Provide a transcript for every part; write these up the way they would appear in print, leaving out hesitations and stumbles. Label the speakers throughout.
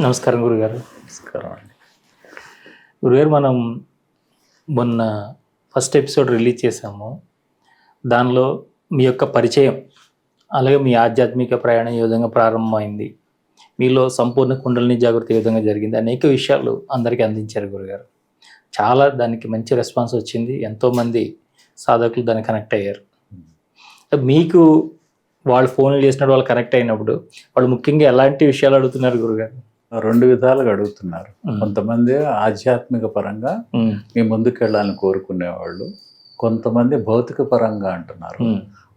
Speaker 1: నమస్కారం గురుగారు.
Speaker 2: నమస్కారం అండి.
Speaker 1: గురుగారు, మనం మొన్న ఫస్ట్ ఎపిసోడ్ రిలీజ్ చేసాము. దానిలో మీ యొక్క పరిచయం, అలాగే మీ ఆధ్యాత్మిక ప్రయాణం ఏ విధంగా ప్రారంభమైంది, మీలో సంపూర్ణ కుండలిని జాగృతి ఏ విధంగా జరిగింది, అనేక విషయాలు అందరికీ అందించారు గురుగారు. చాలా దానికి మంచి రెస్పాన్స్ వచ్చింది. ఎంతోమంది సాధకులు దానికి కనెక్ట్ అయ్యారు. మీకు వాళ్ళు ఫోన్లు చేసినప్పుడు వాళ్ళు కనెక్ట్ అయినప్పుడు వాళ్ళు ముఖ్యంగా ఎలాంటి విషయాలు అడుగుతున్నారు గురుగారు?
Speaker 2: రెండు విధాలుగా అడుగుతున్నారు. కొంతమంది ఆధ్యాత్మిక పరంగా మీ ముందుకెళ్ళాలని కోరుకునేవాళ్ళు, కొంతమంది భౌతిక పరంగా అంటున్నారు.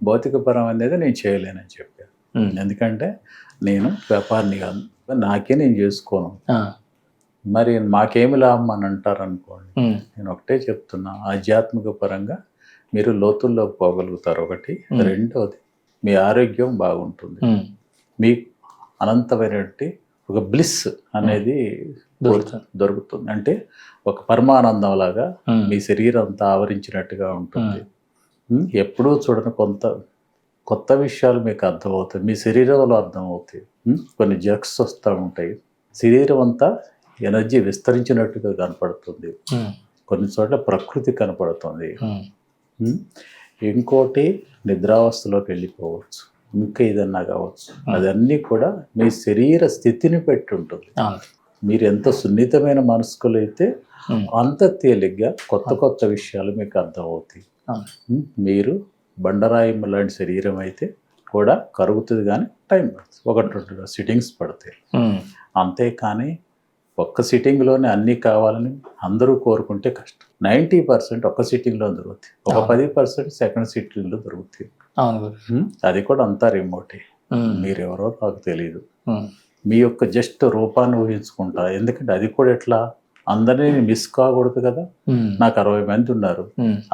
Speaker 2: భౌతిక పరం అనేది నేను చేయలేనని చెప్పాను. ఎందుకంటే నేను వ్యాపారిని కాదు, నాకే నేను చేసుకోను, మరి మాకేమి లాభం అని అంటారు అనుకోండి. నేను ఒకటే చెప్తున్నా, ఆధ్యాత్మిక పరంగా మీరు లోతుల్లోకి పోగలుగుతారు. ఒకటి. రెండోది, మీ ఆరోగ్యం బాగుంటుంది, మీకు అనంతమైనటువంటి ఒక బ్లిస్ అనేది దొరుకుతుంది. అంటే ఒక పరమానందం లాగా మీ శరీరం అంతా ఆవరించినట్టుగా ఉంటుంది. ఎప్పుడూ చూడని కొత్త విషయాలు మీకు అర్థమవుతాయి, మీ శరీరంలో అర్థమవుతాయి. కొన్ని జర్క్స్ వస్తూ ఉంటాయి, శరీరం అంతా ఎనర్జీ విస్తరించినట్టుగా కనపడుతుంది. కొన్ని చోట్ల ప్రకృతి కనపడుతుంది. ఇంకోటి, నిద్రావస్థలోకి వెళ్ళిపోవచ్చు, ఇంకా ఏదన్నా కావచ్చు. అదన్నీ కూడా మీ శరీర స్థితిని పెట్టి ఉంటుంది. మీరు ఎంత సున్నితమైన మనస్కులు అయితే అంత తేలిగ్గా కొత్త విషయాలు మీకు అర్థమవుతాయి. మీరు బండరాయి లాంటి శరీరం అయితే కూడా కరుగుతుంది, కానీ టైం పడుతుంది, 1-2 సిట్టింగ్స్ పడతాయి. అంతేకాని ఒక్క సిట్టింగ్లోనే అన్నీ కావాలని అందరూ కోరుకుంటే కష్టం. 90% ఒక్క సిట్టింగ్లో దొరుకుతాయి, ఒక 10% సెకండ్ సిట్టింగ్లో దొరుకుతాయి. అది కూడా అంతా రిమోటే. మీరెవరో నాకు తెలియదు. మీ యొక్క జస్ట్ రూపాన్ని ఊహించుకుంటా. ఎందుకంటే అది కూడా ఎట్లా, అందరినీ మిస్ కాకూడదు కదా. నాకు 60 మంది ఉన్నారు,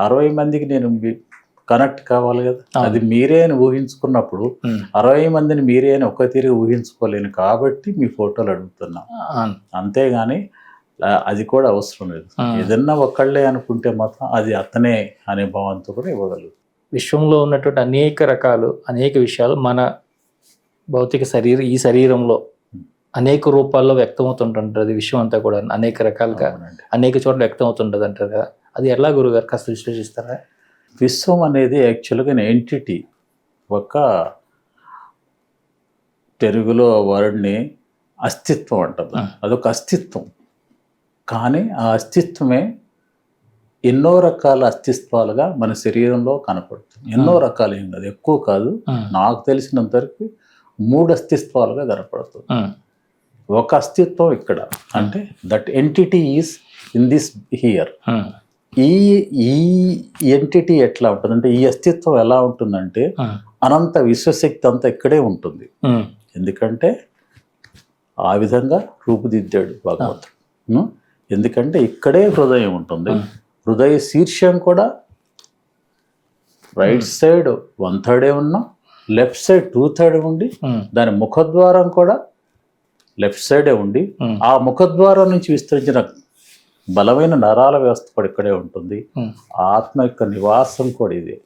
Speaker 2: 60 మందికి నేను కనెక్ట్ కావాలి కదా. అది మీరే అని ఊహించుకున్నప్పుడు 60 మందిని మీరే అని ఒక్క తీరు ఊహించుకోలేను, కాబట్టి మీ ఫోటోలు అడుగుతున్నా. అంతేగాని అది కూడా అవసరం లేదు. ఏదన్నా ఒక్కళ్ళే అనుకుంటే మాత్రం అది అతనే అనే భావంతో కూడా ఇవ్వగలరు.
Speaker 1: విశ్వంలో ఉన్నటువంటి అనేక విషయాలు మన భౌతిక ఈ శరీరంలో అనేక రూపాల్లో వ్యక్తమవుతుంటుంటారు. అది విషయం అంతా కూడా అనేక రకాలుగా అనేక చోట్ల వ్యక్తం అవుతుంటుంది అంటారు కదా. అది ఎలా గురుగారు కాస్త విశ్లేషిస్తారా?
Speaker 2: విశ్వం అనేది యాక్చువల్గా ఎంటిటీ. ఒక తెలుగులో వర్డ్ని అస్తిత్వం అంటారు. అదొక అస్తిత్వం. కానీ ఆ అస్తిత్వమే ఎన్నో రకాల అస్తిత్వాలుగా మన శరీరంలో కనపడుతుంది. ఎన్నో రకాలు ఏం కాదు, ఎక్కువ కాదు, నాకు తెలిసినంతవరకు 3 అస్తిత్వాలుగా కనపడుతుంది. ఒక అస్తిత్వం ఇక్కడ, అంటే that entity is in this here. ఈ ఎంటిటీ ఎట్లా ఉంటుంది అంటే, ఈ అస్తిత్వం ఎలా ఉంటుందంటే అనంత విశ్వశక్తి అంతా ఇక్కడే ఉంటుంది. ఎందుకంటే ఆ విధంగా రూపుదిద్దాడు భగవంతుడు. ఎందుకంటే ఇక్కడే హృదయం ఉంటుంది. హృదయ శీర్షం కూడా రైట్ సైడ్ 1/3 ఉన్నా, లెఫ్ట్ సైడ్ 2/3 ఉండి, దాని ముఖద్వారం కూడా లెఫ్ట్ సైడే ఉండి, ఆ ముఖద్వారం నుంచి విస్తరించిన బలమైన నరాల వ్యవస్థ కూడా ఇక్కడే ఉంటుంది. ఆత్మ యొక్క నివాసం కూడా ఇదే.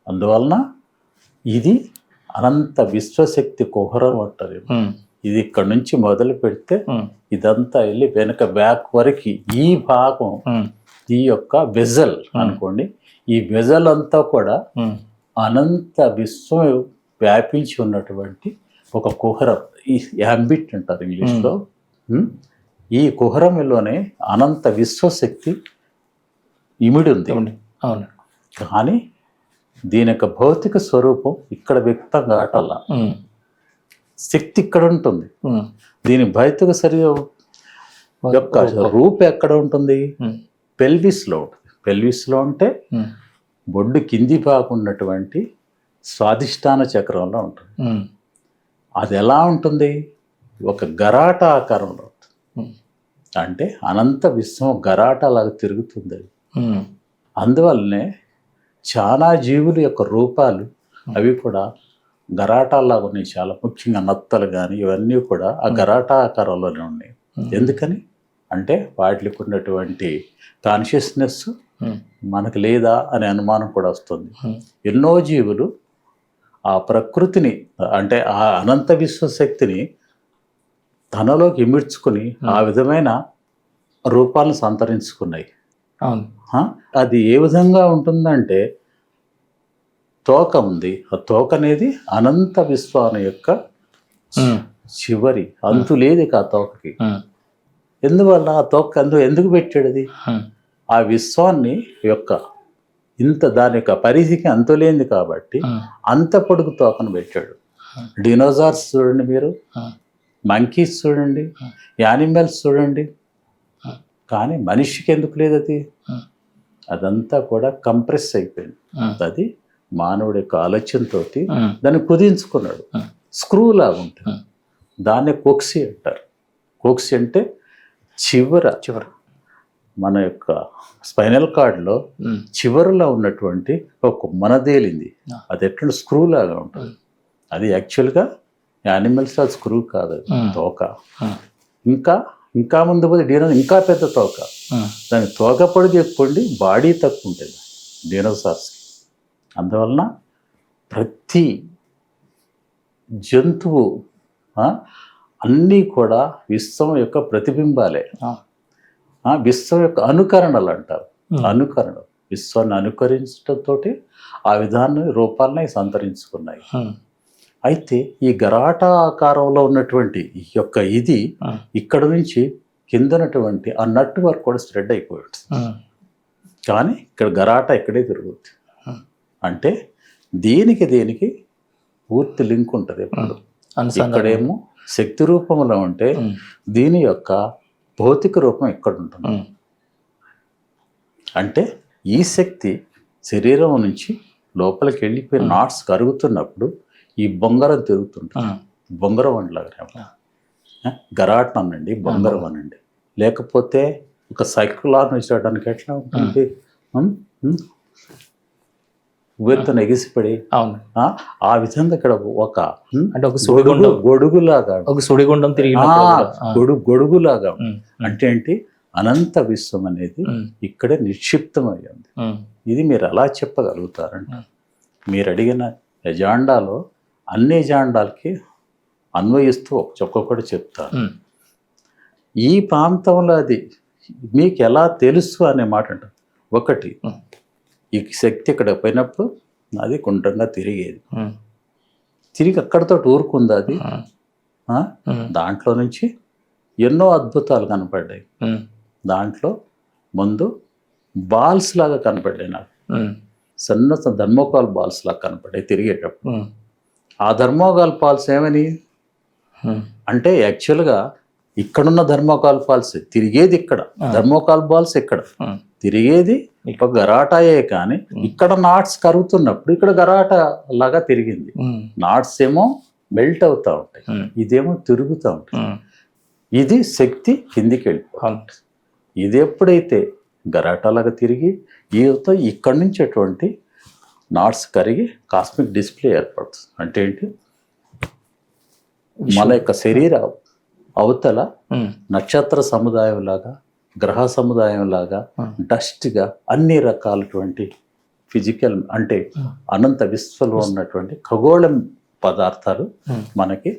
Speaker 2: అందువలన ఇది అనంత విశ్వశక్తి కుహరం అంటారు. ఇది ఇక్కడ నుంచి మొదలు పెడితే ఇదంతా వెళ్ళి వెనక బ్యాక్ వరకు ఈ భాగం, ఈ యొక్క వెజల్ అనుకోండి, ఈ వెజల్ అంతా కూడా అనంత విశ్వం వ్యాపించి ఉన్నటువంటి ఒక కుహరం. ఈ యాంబిట్ అంటారు ఇంగ్లీష్లో. ఈ కుహరంలోనే అనంత విశ్వశక్తి ఇమిడి ఉంది. కానీ దీని యొక్క భౌతిక స్వరూపం ఇక్కడ వ్యక్తం కావటల్లా. శక్తి ఇక్కడ ఉంటుంది, దీని భౌతిక శరీరం యొక్క రూపు ఎక్కడ ఉంటుంది? పెల్విస్లో ఉంటుంది. పెల్విస్లో అంటే బొడ్డు కింది భాగం ఉన్నటువంటి స్వాధిష్టాన చక్రంలో ఉంటుంది. అది ఎలా ఉంటుంది? ఒక గరాట ఆకారంలో ఉంటుంది. అంటే అనంత విశ్వం గరాట లాగా తిరుగుతుంది అది. అందువల్లనే చాలా జీవుల యొక్క రూపాలు అవి కూడా గరాటాల్లాగా ఉన్నాయి. చాలా ముఖ్యంగా నత్తలు కానీ ఇవన్నీ కూడా ఆ గరాటా ఆకారంలోనే ఉన్నాయి. ఎందుకని అంటే వాటికి ఉన్నటువంటి కాన్షియస్నెస్ మనకు లేదా అనే అనుమానం కూడా వస్తుంది. ఎన్నో జీవులు ఆ ప్రకృతిని అంటే ఆ అనంత విశ్వశక్తిని తనలోకి ఇమిడ్చుకుని ఆ విధమైన రూపాలను సంతరించుకున్నాయి.
Speaker 1: అవును.
Speaker 2: అది ఏ విధంగా ఉంటుందంటే తోక ఉంది. ఆ తోక అనేది అనంత విశ్వాన్ని యొక్క చివరి అంతు లేదు ఆ తోకకి. ఎందువల్ల ఆ తోక ఎందుకు పెట్టాడు? అది ఆ విశ్వాన్ని యొక్క దాని యొక్క పరిధికి అంతులేంది కాబట్టి అంత పొడుగు తోకను పెట్టాడు. డినోసార్స్ చూడండి, మీరు మంకీస్ చూడండి, యానిమల్స్ చూడండి, కానీ మనిషికి ఎందుకు లేదు అది? అదంతా కూడా కంప్రెస్ అయిపోయింది. అది మానవుడి యొక్క ఆలోచనతో దాన్ని కుదించుకున్నాడు. స్క్రూ లాగా ఉంటుంది. దాన్నే కోక్సి అంటారు. కోక్సి అంటే చివర మన యొక్క స్పైనల్ కార్డ్లో చివరిలో ఉన్నటువంటి ఒక మనదేలింది. అది ఎట్లా స్క్రూ లాగా ఉంటుంది. అది యాక్చువల్గా యానిమల్స్ అది స్క్రూ కాదు, అది తోక. ఇంకా ముందు పోతే డీనో ఇంకా పెద్ద తోక. దాని తోక పొడిగి ఎక్కువండి, బాడీ తక్కువ ఉంటుంది డీనోసార్స్కి. అందువలన ప్రతి జంతువు అన్నీ కూడా విశ్వం యొక్క ప్రతిబింబాలే. విశ్వం యొక్క అనుకరణలు అంటారు. అనుకరణ విశ్వాన్ని అనుకరించడంతో ఆ విధాన్ని రూపాలని సంతరించుకున్నాయి. అయితే ఈ గరాట ఆకారంలో ఉన్నటువంటి ఈ యొక్క ఇది ఇక్కడ నుంచి కిందనటువంటి ఆ నట్ వర్క్ కూడా స్ప్రెడ్ అయిపోయింది. కానీ ఇక్కడ గరాట ఇక్కడే తిరుగుతుంది. అంటే దేనికి పూర్తి లింక్ ఉంటుంది. ఎప్పుడు ఇక్కడేమో శక్తి రూపంలో ఉంటే దీని యొక్క భౌతిక రూపం ఇక్కడ ఉంటుంది. అంటే ఈ శక్తి శరీరం నుంచి లోపలికి వెళ్ళిపోయి నాట్స్ కరుగుతున్నప్పుడు ఈ బొంగరం తిరుగుతుంటుంది. బొంగరం అంటలాగా గరాటం అనండి, బొంగరం అనండి. లేకపోతే ఒక సైకిల్ చేయడానికి ఎట్లా ఉంటుంది? ఉవ్వెత్తున ఎగిసిపడి ఆ విధంగా ఇక్కడ ఒక గొడుగులాగా గొడుగులాగా అంటే ఏంటి? అనంత విశ్వం అనేది ఇక్కడే నిక్షిప్తమయ్యింది. ఇది మీరు ఎలా చెప్పగలుగుతారంటే, మీరు అడిగిన ఎజాండాలో అన్ని ఎజాండాలకి అన్వయిస్తూ ఒక్కొక్కటి చెప్తారు. ఈ ప్రాంతంలో అది మీకు ఎలా తెలుసు అనే మాట అంటారు. ఒకటి, ఈ శక్తి ఇక్కడ పోయినప్పుడు అది గుండ్రంగా తిరిగేది. తిరిగి అక్కడితో ఊరుకుంది అది. దాంట్లో నుంచి ఎన్నో అద్భుతాలు కనపడ్డాయి. దాంట్లో ముందు బాల్స్ లాగా కనపడ్డాయి నాకు. సన్న థర్మోకాల్ బాల్స్ లాగా కనపడ్డాయి తిరిగేటప్పుడు. ఆ థర్మోకాల్ బాల్స్ ఏమని అంటే యాక్చువల్గా ఇక్కడున్న థర్మోకాల్ బాల్స్ తిరిగేది ఇక్కడ, థర్మోకాల్ బాల్స్ ఇక్కడ తిరిగేది ఒక గరాటాయే. కానీ ఇక్కడ నాట్స్ కరుగుతున్నప్పుడు ఇక్కడ గరాటా లాగా తిరిగింది. నాట్స్ ఏమో మెల్ట్ అవుతూ ఉంటాయి, ఇదేమో తిరుగుతూ ఉంటాయి. ఇది శక్తి కిందికి వెళ్ళిపోతుంది. ఇది ఎప్పుడైతే గరాటాలాగా తిరిగి ఈతో ఇక్కడి నుంచి అటువంటి నాట్స్ కరిగి కాస్మిక్ డిస్ప్లే ఏర్పడుతుంది. అంటే ఏంటి? మన యొక్క శరీర అవతల నక్షత్ర సముదాయం లాగా, గ్రహ సముదాయం లాగా, డస్ట్గా అన్ని రకాలటువంటి ఫిజికల్ అంటే అనంత విశ్వంలో ఉన్నటువంటి ఖగోళం పదార్థాలు మనకి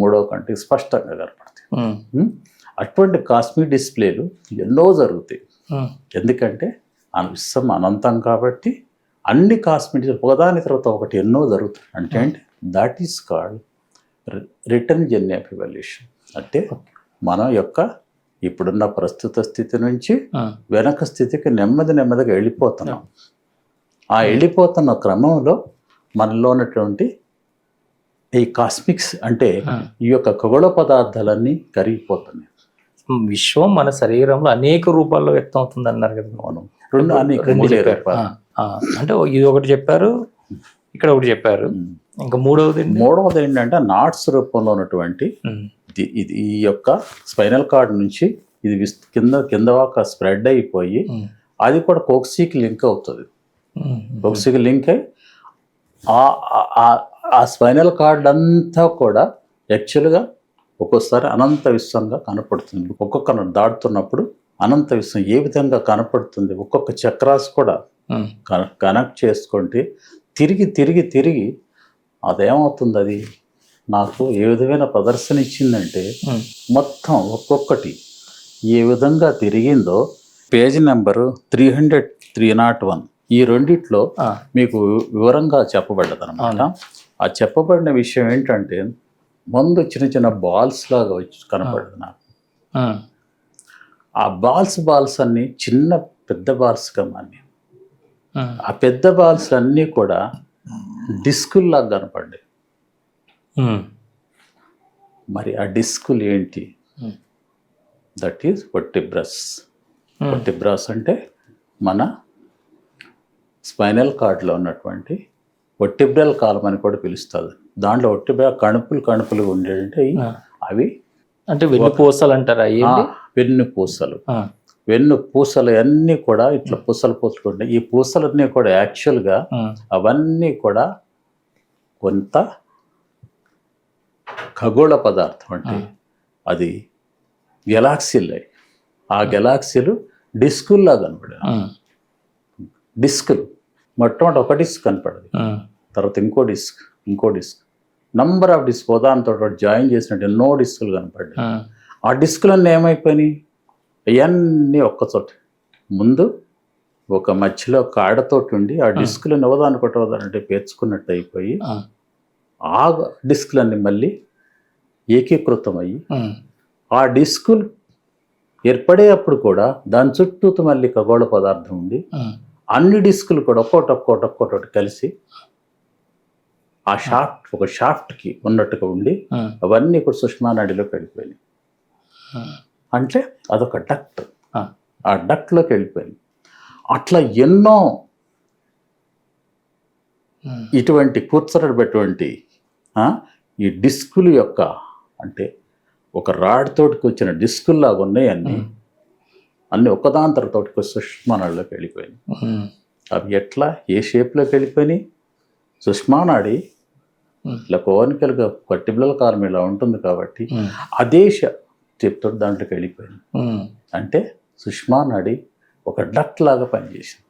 Speaker 2: మూడవ కంటికి స్పష్టంగా కనపడతాయి. అటువంటి కాస్మిక్ డిస్ప్లేలు ఎన్నో జరుగుతాయి. ఎందుకంటే ఆ విశ్వం అనంతం కాబట్టి అన్ని కాస్మిక్ ఒకదాని తర్వాత ఒకటి ఎన్నో జరుగుతాయి. అంటే that is called return journey of evolution. అంటే మన యొక్క ఇప్పుడున్న ప్రస్తుత స్థితి నుంచి వెనక స్థితికి నెమ్మదిగా వెళ్ళిపోతున్నాం. ఆ వెళ్ళిపోతున్న క్రమంలో మనలో ఉన్నటువంటి ఈ కాస్మిక్స్ అంటే ఈ యొక్క ఖగోళ పదార్థాలన్నీ కరిగిపోతున్నాయి.
Speaker 1: విశ్వం మన శరీరంలో అనేక రూపాల్లో వ్యక్తం అవుతుంది అన్నారు కదా.
Speaker 2: మనం
Speaker 1: అంటే ఇది ఒకటి చెప్పారు, ఇక్కడ ఒకటి చెప్పారు. ఇంకా మూడవది
Speaker 2: ఏంటంటే నాట్స్ రూపంలో ఉన్నటువంటి ఈ యొక్క స్పైనల్ కార్డ్ నుంచి ఇది కింద స్ప్రెడ్ అయిపోయి అది కూడా కోక్సీకి లింక్ అవుతుంది. కోక్సీకి లింక్ అయి ఆ స్పైనల్ కార్డ్ అంతా కూడా యాక్చువల్గా ఒక్కోసారి అనంత విశ్వంగా కనపడుతుంది. ఒక్కొక్క దాటుతున్నప్పుడు అనంత విశ్వం ఏ విధంగా కనపడుతుంది, ఒక్కొక్క చక్రాస్ కూడా కనెక్ట్ చేసుకుంటే తిరిగి అదేమవుతుంది, అది నాకు ఏ విధమైన ప్రదర్శన ఇచ్చిందంటే మొత్తం ఒక్కొక్కటి ఏ విధంగా తిరిగిందో పేజీ నెంబరు 301 ఈ రెండిట్లో మీకు వివరంగా చెప్పబడ్డది అనమాట. ఆ చెప్పబడిన విషయం ఏంటంటే ముందు చిన్న చిన్న బాల్స్ లాగా వచ్చి కనపడదు నాకు. ఆ బాల్స్ అన్ని చిన్న పెద్ద బాల్స్గా మారి ఆ పెద్ద బాల్స్ అన్నీ కూడా డిస్కుల్లాగా కనపడ్డాయి. మరి ఆ డిస్కులు ఏంటి? That is వర్టిబ్రస్. వర్టిబ్రస్ అంటే మన స్పైనల్ కార్డ్లో ఉన్నటువంటి వర్టిబ్రల్ కాలం అని కూడా పిలుస్తుంది. దాంట్లో వర్టిబ్రల్ కణుపులు ఉండేటంటే అవి
Speaker 1: అంటే వెన్నుపూసలు అంటారా?
Speaker 2: వెన్నుపూసలు. వెన్నుపూసలు అన్నీ కూడా ఇట్లా పూసలు ఉంటాయి. ఈ పూసలన్నీ కూడా యాక్చువల్గా అవన్నీ కూడా కొంత ఖగోళ పదార్థం. అంటే అది గెలాక్సీలు. ఆ గెలాక్సీలు డిస్కుల్లా కనపడే డిస్కులు. మొట్టమొదటి ఒక డిస్క్ కనపడదు, తర్వాత ఇంకో డిస్క్ నంబర్ ఆఫ్ డిస్క్ ఉదాహరణతో జాయిన్ చేసినట్టు ఎన్నో డిస్కులు కనపడ్డాయి. ఆ డిస్కులన్నీ ఏమైపోయినాయి? అవన్నీ ఒక్కచోట ముందు ఒక మధ్యలో కాడతోటి ఉండి ఆ డిస్కులను ఒకదానికొకటి పేర్చుకున్నట్టు అయిపోయి ఆ డిస్కులన్నీ మళ్ళీ ఏకీకృతమయ్యి ఆ డిస్కులు ఏర్పడేటప్పుడు కూడా దాని చుట్టూ మళ్ళీ ఖగోళ పదార్థం ఉంది. అన్ని డిస్కులు కూడా ఒక్కొక్కటి కలిసి ఆ ఒక షాఫ్ట్కి ఉన్నట్టుగా ఉండి అవన్నీ కూడా సుష్మా నాడిలోకి వెళ్ళిపోయినాయి. అంటే అదొక డక్ట్. ఆ డక్ట్లోకి వెళ్ళిపోయింది. అట్లా ఎన్నో ఇటువంటి కూర్చోబెటువంటి ఈ డిస్కుల యొక్క అంటే ఒక రాడ్ తోటికి వచ్చిన డిస్కుల్లాగా ఉన్నాయి. అన్నీ ఒక్కదాని తర్వాత సుష్మానాడిలోకి వెళ్ళిపోయినాయి. అవి ఎట్లా ఏ షేప్లోకి వెళ్ళిపోయినాయి? సుష్మానాడి ఇలా కోనికలుగా వర్టిబ్రల్ కాలం ఇలా ఉంటుంది కాబట్టి అదే షేప్తో దాంట్లోకి వెళ్ళిపోయింది. అంటే సుష్మానాడి ఒక డక్ట్ లాగా పనిచేసింది.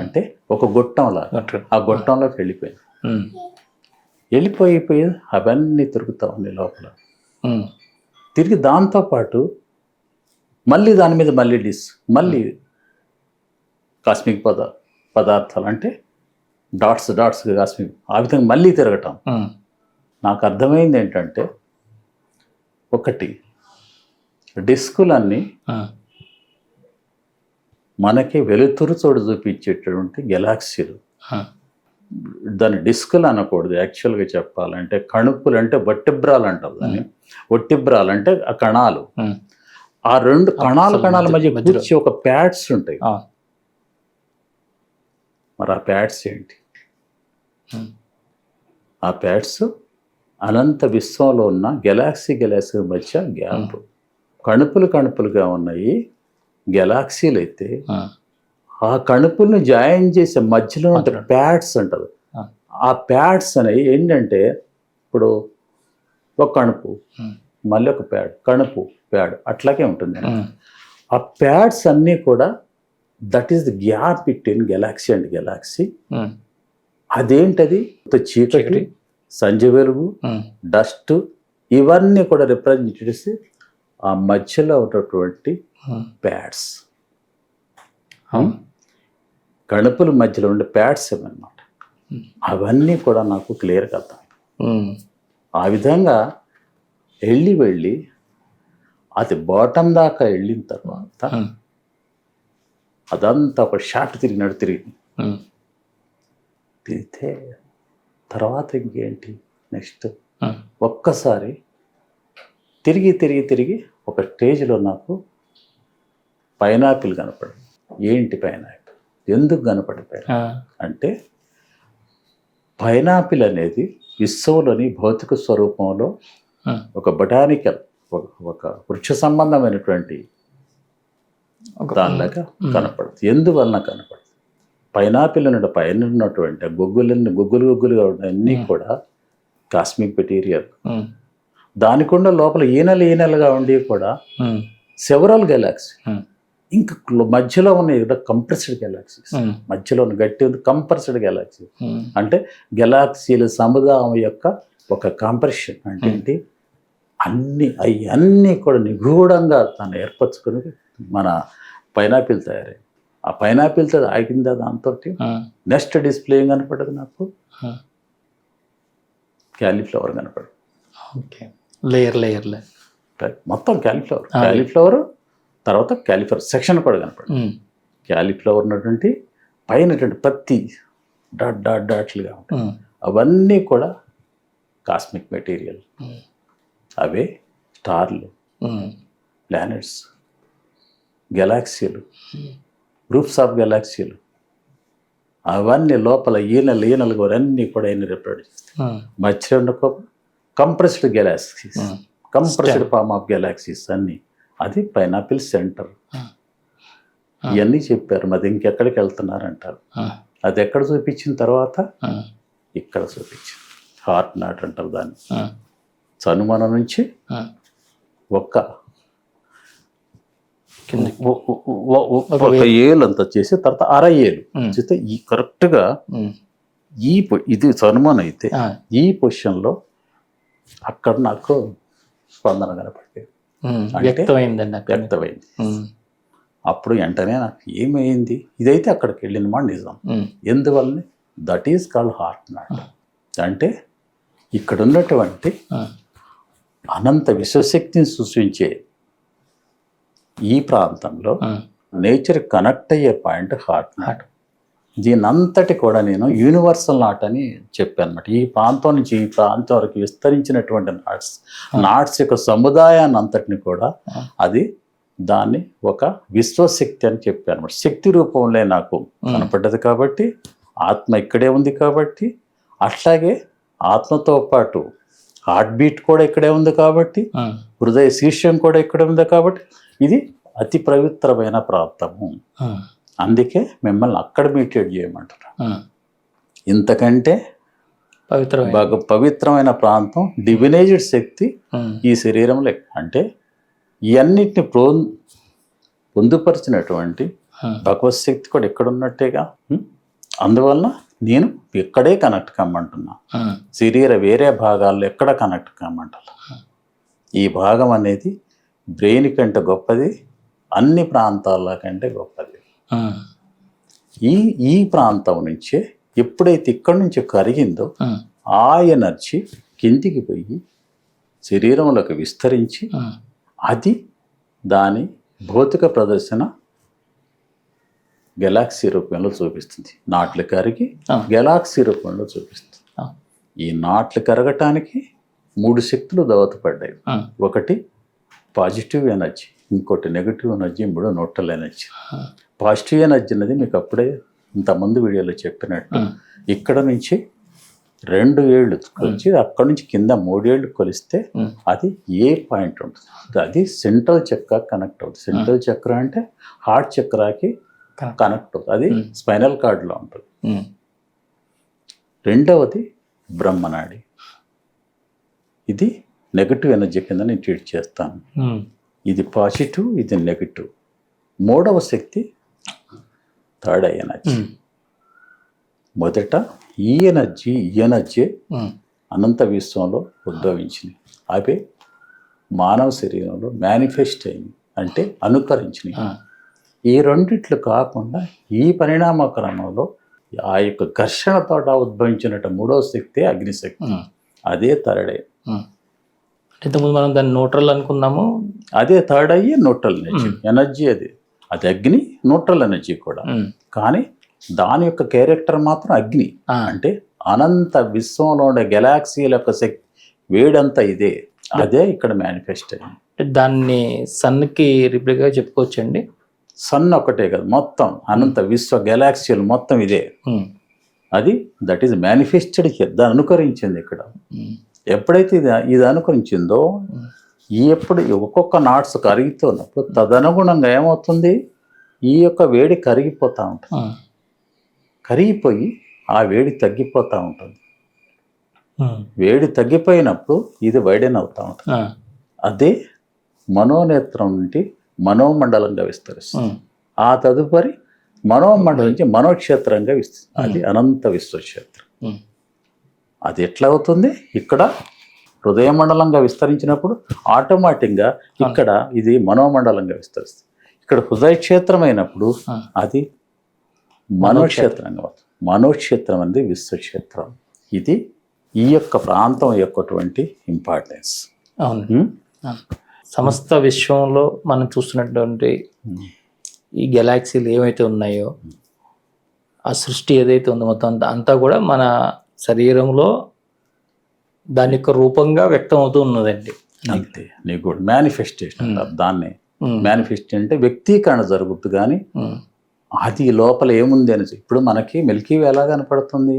Speaker 2: అంటే ఒక గొట్టం లాగా ఆ గొట్టంలోకి వెళ్ళిపోయింది. వెళ్ళిపోయి అవన్నీ తిరుగుతూ ఉన్నాయి లోపల. తిరిగి దాంతోపాటు మళ్ళీ దాని మీద మళ్ళీ కాస్మిక్ పదార్థాలు అంటే డాట్స్ కాస్మిక్ ఆ విధంగా మళ్ళీ తిరగటం. నాకు అర్థమైంది ఏంటంటే ఒకటి డిస్కులన్నీ మనకి వెలుతురు చోటు చూపించేటటువంటి గెలాక్సీలు. దాని డిస్కులు అనకూడదు, యాక్చువల్గా చెప్పాలంటే కణుపులు అంటే వర్టిబ్రాలు అంటారు దాన్ని. వర్టిబ్రాలు అంటే ఆ కణాలు. ఆ రెండు కణాల మధ్య కూర్చి ఒక ప్యాడ్స్ ఉంటాయి. మరి ఆ ప్యాడ్స్ ఏంటి? ఆ ప్యాడ్స్ అనంత విశ్వంలో ఉన్న గెలాక్సీ మధ్య గ్యాప్. కణుపులుగా ఉన్నాయి గెలాక్సీలు. అయితే ఆ కణుపులను జాయిన్ చేసే మధ్యలో ఉంటే ప్యాడ్స్ అంటారు. ఆ ప్యాడ్స్ అనేవి ఏంటంటే ఇప్పుడు ఒక కణుపు మళ్ళీ ఒక ప్యాడ్ అట్లాగే ఉంటుంది. ఆ ప్యాడ్స్ అన్నీ కూడా that is the gap between Galaxy and Galaxy. అదేంటది? చీకటి, సంజ వెలుగు, డస్ట్ ఇవన్నీ కూడా రిప్రజెంట్ చేసి ఆ మధ్యలో ఉన్నటువంటి ప్యాడ్స్, కణుపుల మధ్యలో ఉండే ప్యాడ్స్ ఏమన్నమాట. అవన్నీ కూడా నాకు క్లియర్గా అర్థం. ఆ విధంగా వెళ్ళి అది బాటం దాకా వెళ్ళిన తర్వాత అదంతా ఒక షాట్ తిరిగితే తర్వాత ఇంకేంటి నెక్స్ట్ ఒక్కసారి తిరిగి ఒక స్టేజ్లో నాకు పైనాపిల్ కనపడింది. ఏంటి పైనాపిల్? ఎందుకు కనపడిపోయాయి అంటే పైనాపిల్ అనేది విశ్వంలోని భౌతిక స్వరూపంలో ఒక బొటానికల్ ఒక వృక్ష సంబంధమైనటువంటి దానిలాగా కనపడుతుంది. ఎందువలన కనపడుతుంది? పైనాపిల్ పైన ఉన్నటువంటి గుగ్గులుగా అన్నీ కూడా కాస్మిక్ మెటీరియల్. దానికుండా లోపల ఈనెలుగా ఉండి కూడా సెవరల్ గెలాక్సీ. ఇంకా మధ్యలో ఉన్న కంప్రెస్డ్ గెలాక్సీస్, మధ్యలో ఉన్న గట్టి ఉంది కంప్రెస్డ్ గెలాక్సీ. అంటే గెలాక్సీల సముదాయం యొక్క ఒక కాంప్రెషన్ అంటే ఏంటి, అవన్నీ కూడా నిగూఢంగా తను ఏర్పరచుకుని మన పైనాపిల్ తయారై, ఆ పైనాపిల్తో ఆగిందా దాంతో నెక్స్ట్ డిస్ప్లే ఏం కనపడదు నాకు, క్యాలీఫ్లవర్ కనపడదు.
Speaker 1: ఓకే, లేయర్
Speaker 2: మొత్తం క్యాలీఫ్లవర్ తర్వాత క్యాలీఫ్లవర్ సెక్షన్ కూడా కనపడదు. క్యాలీఫ్లవర్ ఉన్నటువంటి పైన పత్తి డాట్లుగా ఉంటాయి, అవన్నీ కూడా కాస్మిక్ మెటీరియల్. అవే స్టార్లు, ప్లానెట్స్, గెలాక్సీలు, గ్రూప్స్ ఆఫ్ గెలాక్సీలు, అవన్నీ లోపల ఈనెలు కూడా అన్నీ కూడా ఎన్ని రిప్రొడ్యూస్ చేస్తాయి. మధ్యలో compressed galaxies, compressed form of galaxies అన్నీ, అది పైనాపిల్ సెంటర్. ఇవన్నీ చెప్పారు. మరి ఇంకెక్కడికి వెళ్తున్నారంటారు. అది ఎక్కడ చూపించిన తర్వాత ఇక్కడ చూపించింది. హార్ట్ నాట్ అంటారు దాన్ని. చనుమన నుంచి ఒక ఏలు అంతా చేసి తర్వాత అర ఏలు చేస్తే ఈ కరెక్ట్గా ఇది చనుమన అయితే ఈ పొజిషన్లో అక్కడ నాకు స్పందన కనపడింది, వ్యక్తమైంది. అప్పుడు వెంటనే నాకు ఏమైంది, ఇదైతే అక్కడికి వెళ్ళిన మాట నిజం. ఎందువల్ల that is called heart not. అంటే ఇక్కడ ఉన్నటువంటి అనంత విశ్వశక్తిని సృష్టించే ఈ ప్రాంతంలో నేచర్ కనెక్ట్ అయ్యే పాయింట్ హార్ట్ నాట్. దీని అంతటి కూడా నేను యూనివర్సల్ నాట్ అని చెప్పాను అనమాట. ఈ ప్రాంతం నుంచి ఈ ప్రాంతం వరకు విస్తరించినటువంటి నాట్స్ యొక్క సముదాయాన్ని అంతటిని కూడా అది దాన్ని ఒక విశ్వశక్తి అని చెప్పాను అనమాట. శక్తి రూపంలో నాకు కనపడ్డది కాబట్టి, ఆత్మ ఇక్కడే ఉంది కాబట్టి, అట్లాగే ఆత్మతో పాటు హార్ట్ బీట్ కూడా ఇక్కడే ఉంది కాబట్టి, హృదయ శీర్షం కూడా ఇక్కడే ఉంది కాబట్టి, ఇది అతి పవిత్రమైన ప్రాంతము. అందుకే మిమ్మల్ని అక్కడ మీడిటేట్ చేయమంటున్నాను. ఇంతకంటే పవిత్రమైన ప్రాంతం, డివినైజ్డ్ శక్తి ఈ శరీరంలో. అంటే ఇవన్నిటిని పొందుపరిచినటువంటి భగవత్ శక్తి కూడా ఎక్కడ ఉన్నట్టేగా. అందువలన నేను ఇక్కడే కనెక్ట్ కమ్మంటున్నా, శరీర వేరే భాగాల్లో ఎక్కడ కనెక్ట్ కమ్మంటున్నా. ఈ భాగం అనేది బ్రెయిన్ కంటే గొప్పది, అన్ని ప్రాంతాల కంటే గొప్పది. ఈ ప్రాంతం నుంచే ఎప్పుడైతే ఇక్కడి నుంచి కరిగిందో ఆ ఎనర్జీ కిందికి పోయి శరీరంలోకి విస్తరించి అది దాని భౌతిక ప్రదర్శన గెలాక్సీ రూపంలో చూపిస్తుంది. నాట్లు కరిగి గెలాక్సీ రూపంలో చూపిస్తుంది. ఈ నాట్లు కరగటానికి 3 శక్తులు దోహదపడ్డాయి. ఒకటి పాజిటివ్ ఎనర్జీ, ఇంకోటి నెగిటివ్ ఎనర్జీ, మూడో న్యూట్రల్ ఎనర్జీ. పాజిటివ్ ఎనర్జీ అనేది మీకు అప్పుడే ఇంతకుముందు వీడియోలో చెప్పినట్టు ఇక్కడ నుంచి 2 ఏళ్ళు కొలిచి అక్కడ నుంచి కింద 3 ఏళ్ళు కొలిస్తే అది ఏ పాయింట్ ఉంటుంది, అది సెంట్రల్ చక్ర కనెక్ట్ అవుతుంది. సెంట్రల్ చక్ర అంటే హార్ట్ చక్రాకి కనెక్ట్ అవుతుంది, అది స్పైనల్ కార్డ్లో ఉంటుంది. రెండవది బ్రహ్మనాడి, ఇది నెగటివ్ ఎనర్జీ కింద నేను ట్రీట్ చేస్తాను. ఇది పాజిటివ్, ఇది నెగటివ్. మూడవ శక్తి థర్డ్ ఐ ఎనర్జీ. మొదట ఈ ఎనర్జీ అనంత విశ్వంలో ఉద్భవించినాయి. అవే మానవ శరీరంలో మేనిఫెస్ట్ అయింది, అంటే అనుకరించినాయి. ఈ రెండిట్లు కాకుండా ఈ పరిణామ క్రమంలో ఆ యొక్క ఘర్షణతో ఉద్భవించినట్టు మూడవ శక్తి అగ్నిశక్తి, అదే థర్డ్ ఐ.
Speaker 1: ఇంతకుముందు మనం దాన్ని న్యూట్రల్ అనుకున్నాము,
Speaker 2: అదే థర్డ్ ఐ న్యూట్రల్ ఎనర్జీ. అది అగ్ని, న్యూట్రల్ ఎనర్జీ కూడా. కానీ దాని యొక్క క్యారెక్టర్ మాత్రం అగ్ని. అంటే అనంత విశ్వంలో ఉండే గెలాక్సీల యొక్క శక్తి వేడంతా ఇదే, అదే ఇక్కడ మేనిఫెస్ట్ అయింది.
Speaker 1: దాన్ని సన్కి రిప్లిగా చెప్పుకోవచ్చండి.
Speaker 2: సన్ ఒకటే కదా, మొత్తం అనంత విశ్వ గెలాక్సీలు మొత్తం ఇదే. అది దట్ ఈజ్ మేనిఫెస్టెడ్ హియర్. దాన్ని అనుకరించింది ఇక్కడ. ఎప్పుడైతే ఇది అనుకరించిందో, ఎప్పుడు ఒక్కొక్క నాట్స్ కరుగుతున్నప్పుడు తదనుగుణంగా ఏమవుతుంది, ఈ యొక్క వేడి కరిగిపోతూ ఉంటుంది. కరిగిపోయి ఆ వేడి తగ్గిపోతూ ఉంటుంది. వేడి తగ్గిపోయినప్పుడు ఇది వైడెన్ అవుతూ ఉంటుంది. అదే మనోనేత్రం నుండి మనోమండలంగా విస్తరిస్తుంది. ఆ తదుపరి మనోమండలం నుంచి మనోక్షేత్రంగా విస్తరిస్తుంది. అది అనంత విశ్వక్షేత్రం. అది ఎట్లా అవుతుంది? ఇక్కడ హృదయ మండలంగా విస్తరించినప్పుడు ఆటోమేటిక్గా ఇక్కడ ఇది మనోమండలంగా విస్తరిస్తుంది. ఇక్కడ హృదయ క్షేత్రం అయినప్పుడు అది మనోక్షేత్రంగా అవుతుంది. మనోక్షేత్రం అనేది విశ్వక్షేత్రం. ఇది ఈ యొక్క ప్రాంతం యొక్కటువంటి ఇంపార్టెన్స్.
Speaker 1: అవును. సమస్త విశ్వంలో మనం చూస్తున్నటువంటి ఈ గెలాక్సీలు ఏవైతే ఉన్నాయో, ఆ సృష్టి ఏదైతే ఉందో మొత్తం అంతా కూడా మన శరీరంలో దాని యొక్క రూపంగా వ్యక్తం అవుతూ ఉన్నదండి.
Speaker 2: అంతే. నీకు కూడా మేనిఫెస్టేషన్ దాన్ని మేనిఫెస్టేషన్ అంటే వ్యక్తీకరణ జరుగుతుంది. కానీ అది లోపల ఏముంది అని ఇప్పుడు మనకి మిల్కీ వే ఎలా కనపడుతుంది,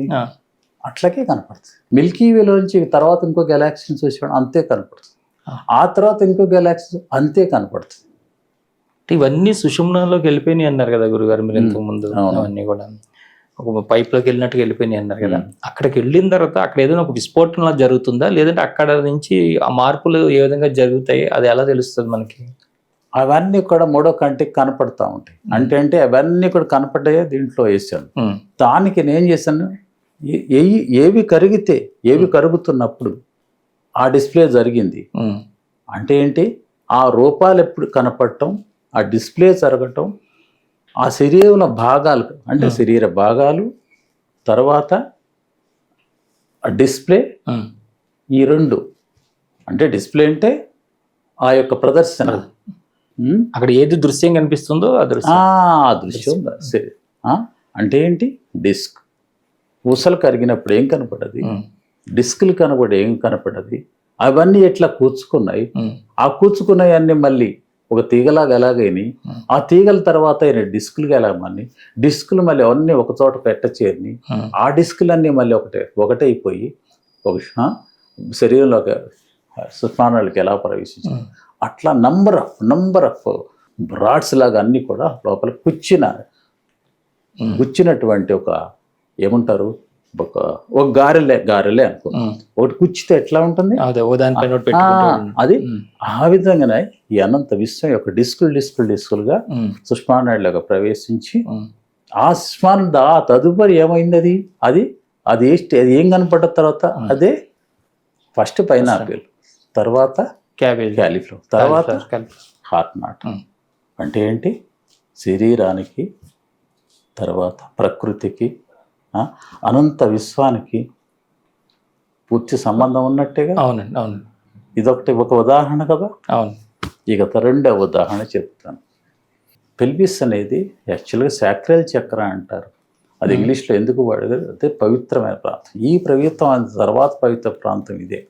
Speaker 2: అట్లాగే కనపడుతుంది. మిల్కీ వేలో నుంచి తర్వాత ఇంకో గెలాక్సీని చూసాడు, అంతే కనపడుతుంది. ఆ తర్వాత ఇంకో గెలాక్సీ అంతే కనపడుతుంది.
Speaker 1: ఇవన్నీ సుషుమ్నలోకి వెళ్ళిపోయినాయి అన్నారు కదా గురుగారు మీరు ఇంతకు ముందు. అవన్నీ కూడా ఒక పైప్లోకి వెళ్ళినట్టుగా వెళ్ళిపోయినాయి అన్నారు కదా. అక్కడికి వెళ్ళిన తర్వాత అక్కడ ఏదైనా ఒక విస్ఫోటన జరుగుతుందా, లేదంటే అక్కడ నుంచి ఆ మార్పులు ఏ విధంగా జరుగుతాయి, అది ఎలా తెలుస్తుంది మనకి?
Speaker 2: అవన్నీ కూడా మూడో కంటికి కనపడతా ఉంటాయి. అంటే అవన్నీ కూడా కనపడ్డాయే దీంట్లో వేసాను. దానికి నేను చేశాను, ఏవి కరిగితే ఏవి కరుగుతున్నప్పుడు ఆ డిస్ప్లే జరిగింది అంటే ఏంటి, ఆ రూపాలు ఎప్పుడు కనపడటం, ఆ డిస్ప్లే జరగటం, ఆ శరీరంలో భాగాలు అంటే శరీర భాగాలు, తర్వాత ఆ డిస్ప్లే, ఈ రెండు అంటే డిస్ప్లే అంటే ఆ యొక్క ప్రదర్శన,
Speaker 1: అక్కడ ఏది దృశ్యం కనిపిస్తుందో ఆ దృశ్యం
Speaker 2: అంటే ఏంటి, డిస్క్ ఊసలు కరిగినప్పుడు ఏం కనపడది, డిస్కులు కనబడి ఏం కనపడది, అవన్నీ ఎట్లా కూర్చుకున్నాయి, ఆ కూర్చుకున్నాయన్నీ మళ్ళీ ఒక తీగలాగా ఎలాగైనాయి, ఆ తీగల తర్వాత అయిన డిస్కులుగా ఎలాగమని, డిస్కులు మళ్ళీ అవన్నీ ఒక చోట పెట్టచేరిని, ఆ డిస్కులన్నీ మళ్ళీ ఒకటైపోయి ఒక శరీరంలోకి సుష్మానాలకి ఎలా ప్రవేశించాయి, అట్లా నంబర్ ఆఫ్ బ్రాడ్స్ లాగా అన్నీ కూడా లోపల గుచ్చినటువంటి ఒక ఏమంటారు, ఒక గారెలే అనుకో, ఒకటి కుచ్చితే ఎట్లా ఉంటుంది అది. ఆ విధంగానే ఈ అనంత విశ్వం యొక్క డిస్కులుగా సుష్మానాడిలాగా ప్రవేశించి ఆ సుష్మాన తదుపరి ఏమైంది, అది ఏం కనపడ్డ తర్వాత అదే ఫస్ట్ పైనాపిల్, తర్వాత క్యాలీఫ్లవర్, తర్వాత హార్ట్ నాట్. అంటే ఏంటి, శరీరానికి, తర్వాత ప్రకృతికి, అనంత విశ్వానికి పూర్తి సంబంధం ఉన్నట్టేగా.
Speaker 1: అవునండి, అవును.
Speaker 2: ఇదొకటి ఒక ఉదాహరణ కదా.
Speaker 1: అవును.
Speaker 2: ఇక రెండవ ఉదాహరణ చెప్తాను. పెల్విస్ అనేది యాక్చువల్గా సాక్రల్ చక్ర అంటారు. అది ఇంగ్లీష్లో ఎందుకు వాడేది అంటే పవిత్రమైన ప్రాంతం. ఈ తర్వాత పవిత్ర ప్రాంతం ఇదే,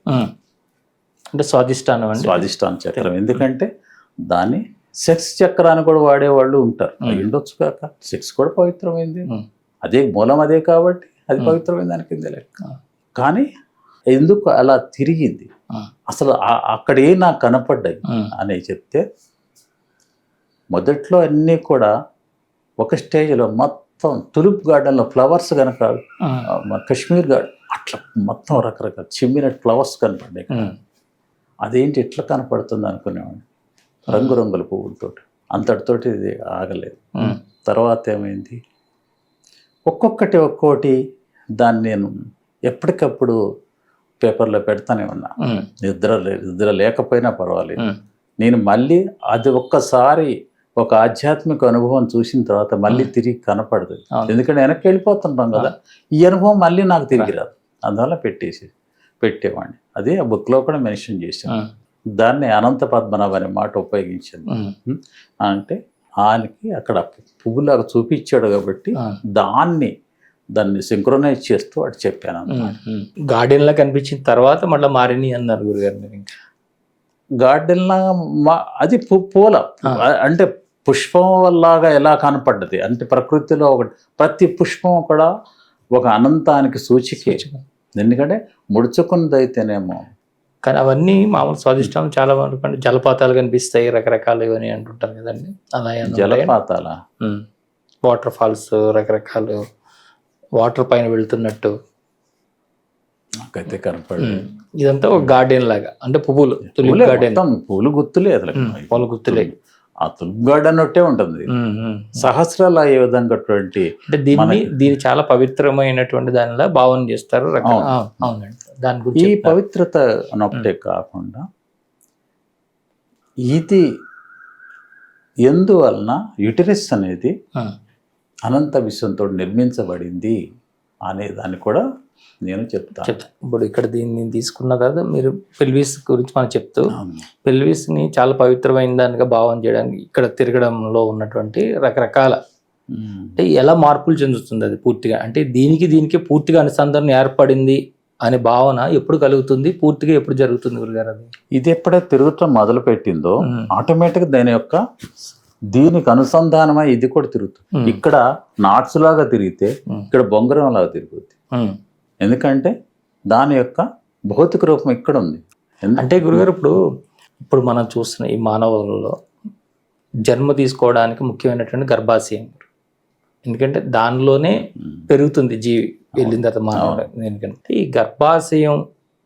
Speaker 1: అంటే
Speaker 2: స్వాదిష్టాన చక్రం. ఎందుకంటే దాన్ని సెక్స్ చక్రాన్ని కూడా వాడేవాళ్ళు ఉంటారు, ఉండొచ్చు కాక. సెక్స్ కూడా పవిత్రమైంది, అదే మూలం అదే కాబట్టి అది పవిత్రమైన దాని కింద లెక్క. కానీ ఎందుకు అలా తిరిగింది, అసలు అక్కడ నాకు కనపడ్డాయి అని చెప్తే, మొదట్లో అన్నీ కూడా ఒక స్టేజ్లో మొత్తం తులిప్ గార్డెన్లో ఫ్లవర్స్ కనుక, కాశ్మీర్ గార్డెన్ అట్లా మొత్తం రకరకాల చిమ్మినట్టు ఫ్లవర్స్ కనపడ్డాయి. అదేంటి ఎట్లా కనపడుతుంది అనుకునేవాడిని, రంగురంగుల పువ్వులతో. అంతటితోటి ఇది ఆగలేదు. తర్వాత ఏమైంది, ఒక్కొక్కటి దాన్ని నేను ఎప్పటికప్పుడు పేపర్లో పెడతానే ఉన్నా. నిద్ర లేకపోయినా పర్వాలేదు, నేను మళ్ళీ అది ఒక్కసారి ఒక ఆధ్యాత్మిక అనుభవం చూసిన తర్వాత మళ్ళీ తిరిగి కనపడదు. ఎందుకంటే వెనక్కి వెళ్ళిపోతుంటాం కదా, ఈ అనుభవం మళ్ళీ నాకు తిరిగి రాదు. అందువల్ల పెట్టేవాడిని. అదే ఆ బుక్లో కూడా మెన్షన్ చేశాను. దాన్ని అనంత పద్మనాభ అనే మాట ఉపయోగించింది. అంటే ఆయనకి అక్కడ పువ్వులాగా చూపించాడు కాబట్టి దాన్ని సింక్రొనైజ్ చేస్తూ అటు చెప్పాను.
Speaker 1: గార్డెన్ లా కనిపించిన తర్వాత మళ్ళీ మారిని అన్నారు గురుగారు.
Speaker 2: గార్డెన్ లాగా అది పూల అంటే పుష్పం లాగా ఎలా కనపడ్డది అంటే ప్రకృతిలో ప్రతి పుష్పం కూడా ఒక అనంతానికి సూచికే. ఎందుకంటే ముడుచుకున్నదైతేనేమో,
Speaker 1: కానీ అవన్నీ మామూలు స్వాదిష్టం చాలా వరకు జలపాతాలు కనిపిస్తాయి, రకరకాలు ఇవన్నీ అంటుంటారు కదండి. అలా
Speaker 2: జలపాతాల,
Speaker 1: వాటర్ ఫాల్స్, రకరకాలు వాటర్ పైన వెళ్తున్నట్టు
Speaker 2: నాకైతే కనపడదు.
Speaker 1: ఇదంతా ఒక గార్డెన్ లాగా, అంటే పువ్వులు, తులిప్ గార్డెన్,
Speaker 2: పూలు గుత్తులే,
Speaker 1: పూల గుత్తులే.
Speaker 2: ఆ తుల్గాడ్ అన్నట్టే ఉంటుంది. సహస్రాలు అయ్యే విధంగా
Speaker 1: అంటే దీన్ని చాలా పవిత్రమైనటువంటి దానిలా భావన చేస్తారు. అవునండి, దాని గురించి
Speaker 2: ఈ పవిత్రత అనొకటే కాకుండా ఇది ఎందువలన యుటెరస్ అనేది అనంత విశ్వంతో నిర్మించబడింది అనే దాన్ని కూడా నేను చెప్తాను.
Speaker 1: ఇప్పుడు ఇక్కడ దీన్ని తీసుకున్న తర్వాత మీరు పెల్విస్ గురించి మనం చెప్తూ, పెల్విస్ని చాలా పవిత్రమైన దానిగా భావన చేయడానికి ఇక్కడ తిరగడంలో ఉన్నటువంటి రకరకాల అంటే ఎలా మార్పులు చెందుతుంది అది పూర్తిగా, అంటే దీనికి పూర్తిగా అనుసంధానం ఏర్పడింది అనే భావన ఎప్పుడు కలుగుతుంది, పూర్తిగా ఎప్పుడు జరుగుతుంది గురుగారు? అది
Speaker 2: ఇది ఎప్పుడైతే తిరుగుతాం మొదలు పెట్టిందో ఆటోమేటిక్గా దీనికి అనుసంధానమై ఇది కూడా తిరుగుతుంది. ఇక్కడ నాట్స్ లాగా తిరిగితే ఇక్కడ బొంగరం లాగా తిరుగుతుంది. ఎందుకంటే దాని యొక్క భౌతిక రూపం ఇక్కడ ఉంది.
Speaker 1: అంటే గురుగారు ఇప్పుడు మనం చూస్తున్న ఈ మానవులలో జన్మ తీసుకోవడానికి ముఖ్యమైనటువంటి గర్భాశయం, ఎందుకంటే దానిలోనే పెరుగుతుంది జీవి వెళ్ళిన తర్వాత మానవుడు. ఎందుకంటే ఈ గర్భాశయం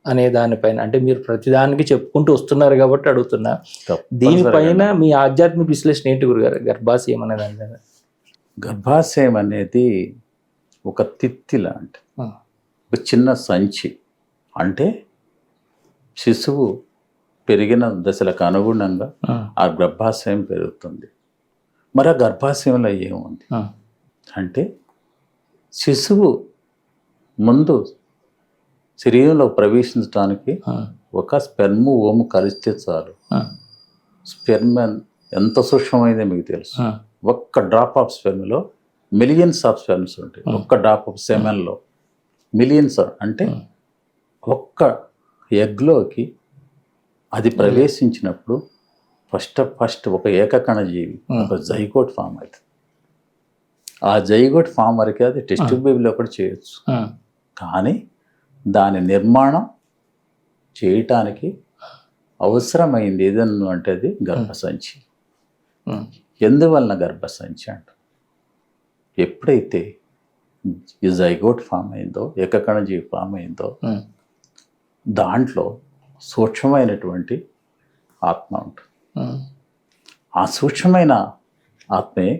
Speaker 1: అనే దానిపైన అంటే మీరు ప్రతిదానికి చెప్పుకుంటూ వస్తున్నారు కాబట్టి అడుగుతున్నా, దీనిపైన మీ ఆధ్యాత్మిక విశ్లేషణ ఏంటి గురుగారు? గర్భాశయం అనే దాని మీద.
Speaker 2: గర్భాశయం అనేది ఒక తిత్తి లాంటి ఒక చిన్న సంచి. అంటే శిశువు పెరిగిన దశలకు అనుగుణంగా ఆ గర్భాశయం పెరుగుతుంది. మరి ఆ గర్భాశయంలో ఏముంది అంటే శిశువు ముందు శరీరంలో ప్రవేశించడానికి ఒక స్పెర్మ్ ఓము కలిస్తే చాలు. స్పెర్మ్ ఎంత సూక్ష్మమైందో మీకు తెలుసు. ఒక్క డ్రాప్ ఆఫ్ స్పెర్మ్లో మిలియన్స్ ఆఫ్ స్పెర్మ్స్ ఉంటాయి. ఒక్క డ్రాప్ ఆఫ్ సెమెన్లో మిలియన్స్. అంటే ఒక్క ఎగ్లోకి అది ప్రవేశించినప్పుడు ఫస్ట్ ఒక ఏకకణ జీవి ఒక జైగోట్ ఫామ్ అవుతుంది. ఆ జైగోట్ ఫామ్ వరకే అది టెస్ట్ బేబీలో కూడా చేయొచ్చు. కానీ దాని నిర్మాణం చేయటానికి అవసరమైంది ఏదన్నా అంటే అది గర్భసంచి. ఎందువలన గర్భసంచి అంట, ఎప్పుడైతే ఈ జైగోట్ ఫామ్ అయిందో, ఏకకణ జీవి ఫామ్ అయిందో, దాంట్లో సూక్ష్మమైనటువంటి ఆత్మ ఉంటుంది. ఆ సూక్ష్మమైన ఆత్మే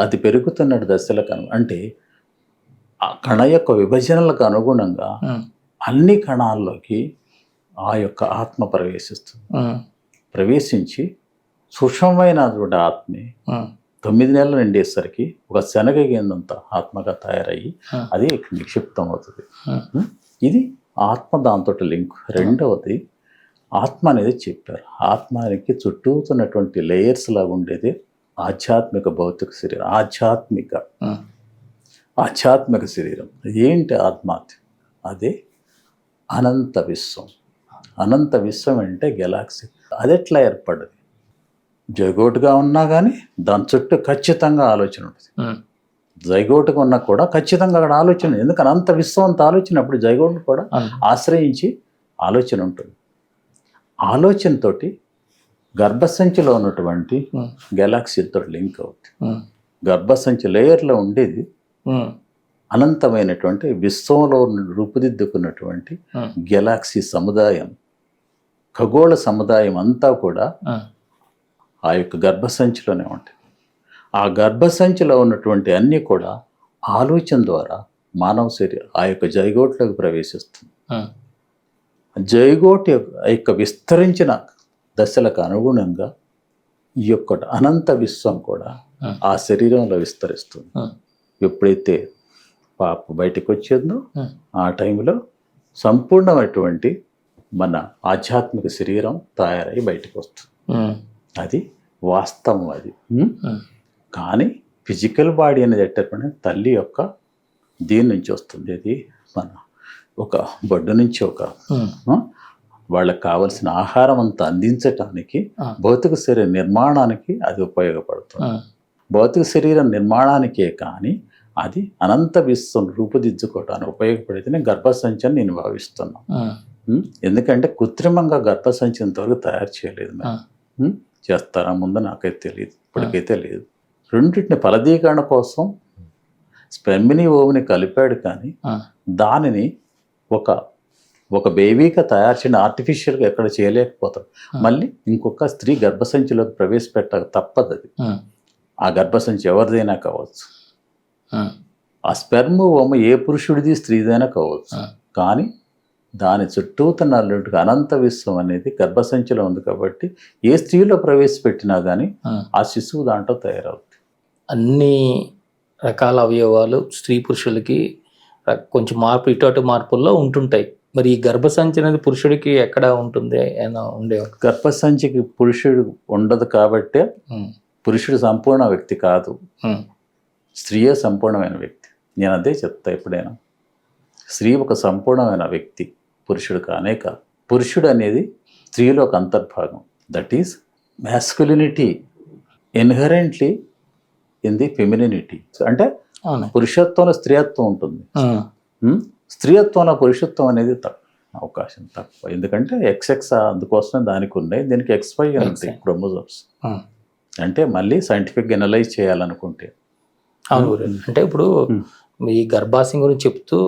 Speaker 2: అది పెరుగుతున్న దశలకు అంటే ఆ కణ యొక్క విభజనలకు అనుగుణంగా అన్ని కణాల్లోకి ఆ యొక్క ఆత్మ ప్రవేశిస్తుంది. ప్రవేశించి సూక్ష్మమైనటువంటి ఆత్మే 9 నెలలు నిండేసరికి ఒక శనగ గింజంత ఆత్మగా తయారయ్యి అది నిక్షిప్తం అవుతుంది. ఇది ఆత్మ దాంతో లింక్. రెండవది ఆత్మ అనేది చెప్పారు. ఆత్మానికి చుట్టూతున్నటువంటి లేయర్స్ లాగా ఉండేది ఆధ్యాత్మిక భౌతిక శరీరం. ఆధ్యాత్మిక శరీరం ఏంటి? ఆత్మ అదే అనంత విశ్వం. అనంత విశ్వం అంటే గెలాక్సీ. అది ఎట్లా ఏర్పడ్డది? జైగోటుగా ఉన్నా కానీ దాని చుట్టూ ఖచ్చితంగా ఆలోచన ఉంటుంది. జైగోటుగా ఉన్నా కూడా ఖచ్చితంగా అక్కడ ఆలోచన. ఎందుకని అంత విశ్వం అంత ఆలోచన అప్పుడు జైగోటును కూడా ఆశ్రయించి ఆలోచన ఉంటుంది. ఆలోచనతోటి గర్భసంచిలో ఉన్నటువంటి గెలాక్సీతో లింక్ అవుతుంది. గర్భసంచి లేయర్లో ఉండేది అనంతమైనటువంటి విశ్వంలో రూపుదిద్దుకున్నటువంటి గెలాక్సీ సముదాయం, ఖగోళ సముదాయం అంతా కూడా ఆ యొక్క గర్భసంచిలోనే ఉంటాయి. ఆ గర్భసంచిలో ఉన్నటువంటి అన్నీ కూడా ఆలోచన ద్వారా మానవ శరీరం ఆ యొక్క జైగోట్లోకి ప్రవేశిస్తుంది. జైగోట్ యొక్క విస్తరించిన దశలకు అనుగుణంగా ఈ యొక్క అనంత విశ్వం కూడా ఆ శరీరంలో విస్తరిస్తుంది. ఎప్పుడైతే పాప బయటకు వచ్చేందో ఆ టైంలో సంపూర్ణమైనటువంటి మన ఆధ్యాత్మిక శరీరం తయారై బయటకు వస్తుంది. అది వాస్తవం. అది కానీ ఫిజికల్ బాడీ అనేది ఎట్టకుండా తల్లి యొక్క దీని నుంచి వస్తుంది. అది మన ఒక బొడ్డు నుంచి ఒక వాళ్ళకి కావలసిన ఆహారం అంతా అందించటానికి భౌతిక శరీర నిర్మాణానికి అది ఉపయోగపడుతుంది. భౌతిక శరీరం నిర్మాణానికే కానీ అది అనంత విశ్వం రూపుదిద్దుకోవడానికి ఉపయోగపడితేనే గర్భసంచి అని నేను భావిస్తున్నాను. ఎందుకంటే కృత్రిమంగా గర్భసంచి ఇంతవరకు తయారు చేయలేదు. చేస్తారా ముందు నాకైతే తెలియదు, ఇప్పటికైతే లేదు. రెండింటిని ఫలదీకరణ కోసం స్పెర్మిని ఓవుని కలిపాడు, కానీ దానిని ఒక ఒక బేబీగా తయారు చేయడం ఆర్టిఫిషియల్గా ఎక్కడ చేయలేకపోతాం. మళ్ళీ ఇంకొక స్త్రీ గర్భసంచిలోకి ప్రవేశపెట్ట తప్పదు. అది ఆ గర్భసంచి ఎవరిదైనా కావచ్చు, ఆ స్పెర్మ్ ఓమ ఏ పురుషుడిది స్త్రీదైనా కావచ్చు, కానీ దాని చుట్టూతున్నటువంటి అనంత విశ్వం అనేది గర్భసంచిలో ఉంది కాబట్టి ఏ స్త్రీలో ప్రవేశపెట్టినా కానీ ఆ శిశువు దాంట్లో తయారవుతుంది.
Speaker 1: అన్ని రకాల అవయవాలు స్త్రీ పురుషులకి కొంచెం మార్పు ఇటు అటు మార్పుల్లో ఉంటుంటాయి. మరి ఈ గర్భసంచి అనేది పురుషుడికి ఎక్కడ ఉంటుంది ఏమైనా ఉండే?
Speaker 2: గర్భసంచికి పురుషుడు ఉండదు కాబట్టే పురుషుడు సంపూర్ణ వ్యక్తి కాదు, స్త్రీయే సంపూర్ణమైన వ్యక్తి. నేను అదే చెప్తా ఎప్పుడైనా. స్త్రీ ఒక సంపూర్ణమైన వ్యక్తి, పురుషుడు కానే కాదు. పురుషుడు అనేది స్త్రీలో ఒక అంతర్భాగం. That is masculinity inherently in the ఫెమినినిటీ. అంటే పురుషత్వంలో స్త్రీయత్వం ఉంటుంది, స్త్రీయత్వంలో పురుషత్వం అనేది అవకాశం తక్కువ. ఎందుకంటే XX అందుకోసమే దానికి ఉన్నాయి, దీనికి XY ఉంటాయి క్రోమోజోమ్స్. అంటే మళ్ళీ సైంటిఫిక్గా ఎనలైజ్ చేయాలనుకుంటే.
Speaker 1: అంటే ఇప్పుడు ఈ గర్భాశయం గురించి చెప్తూ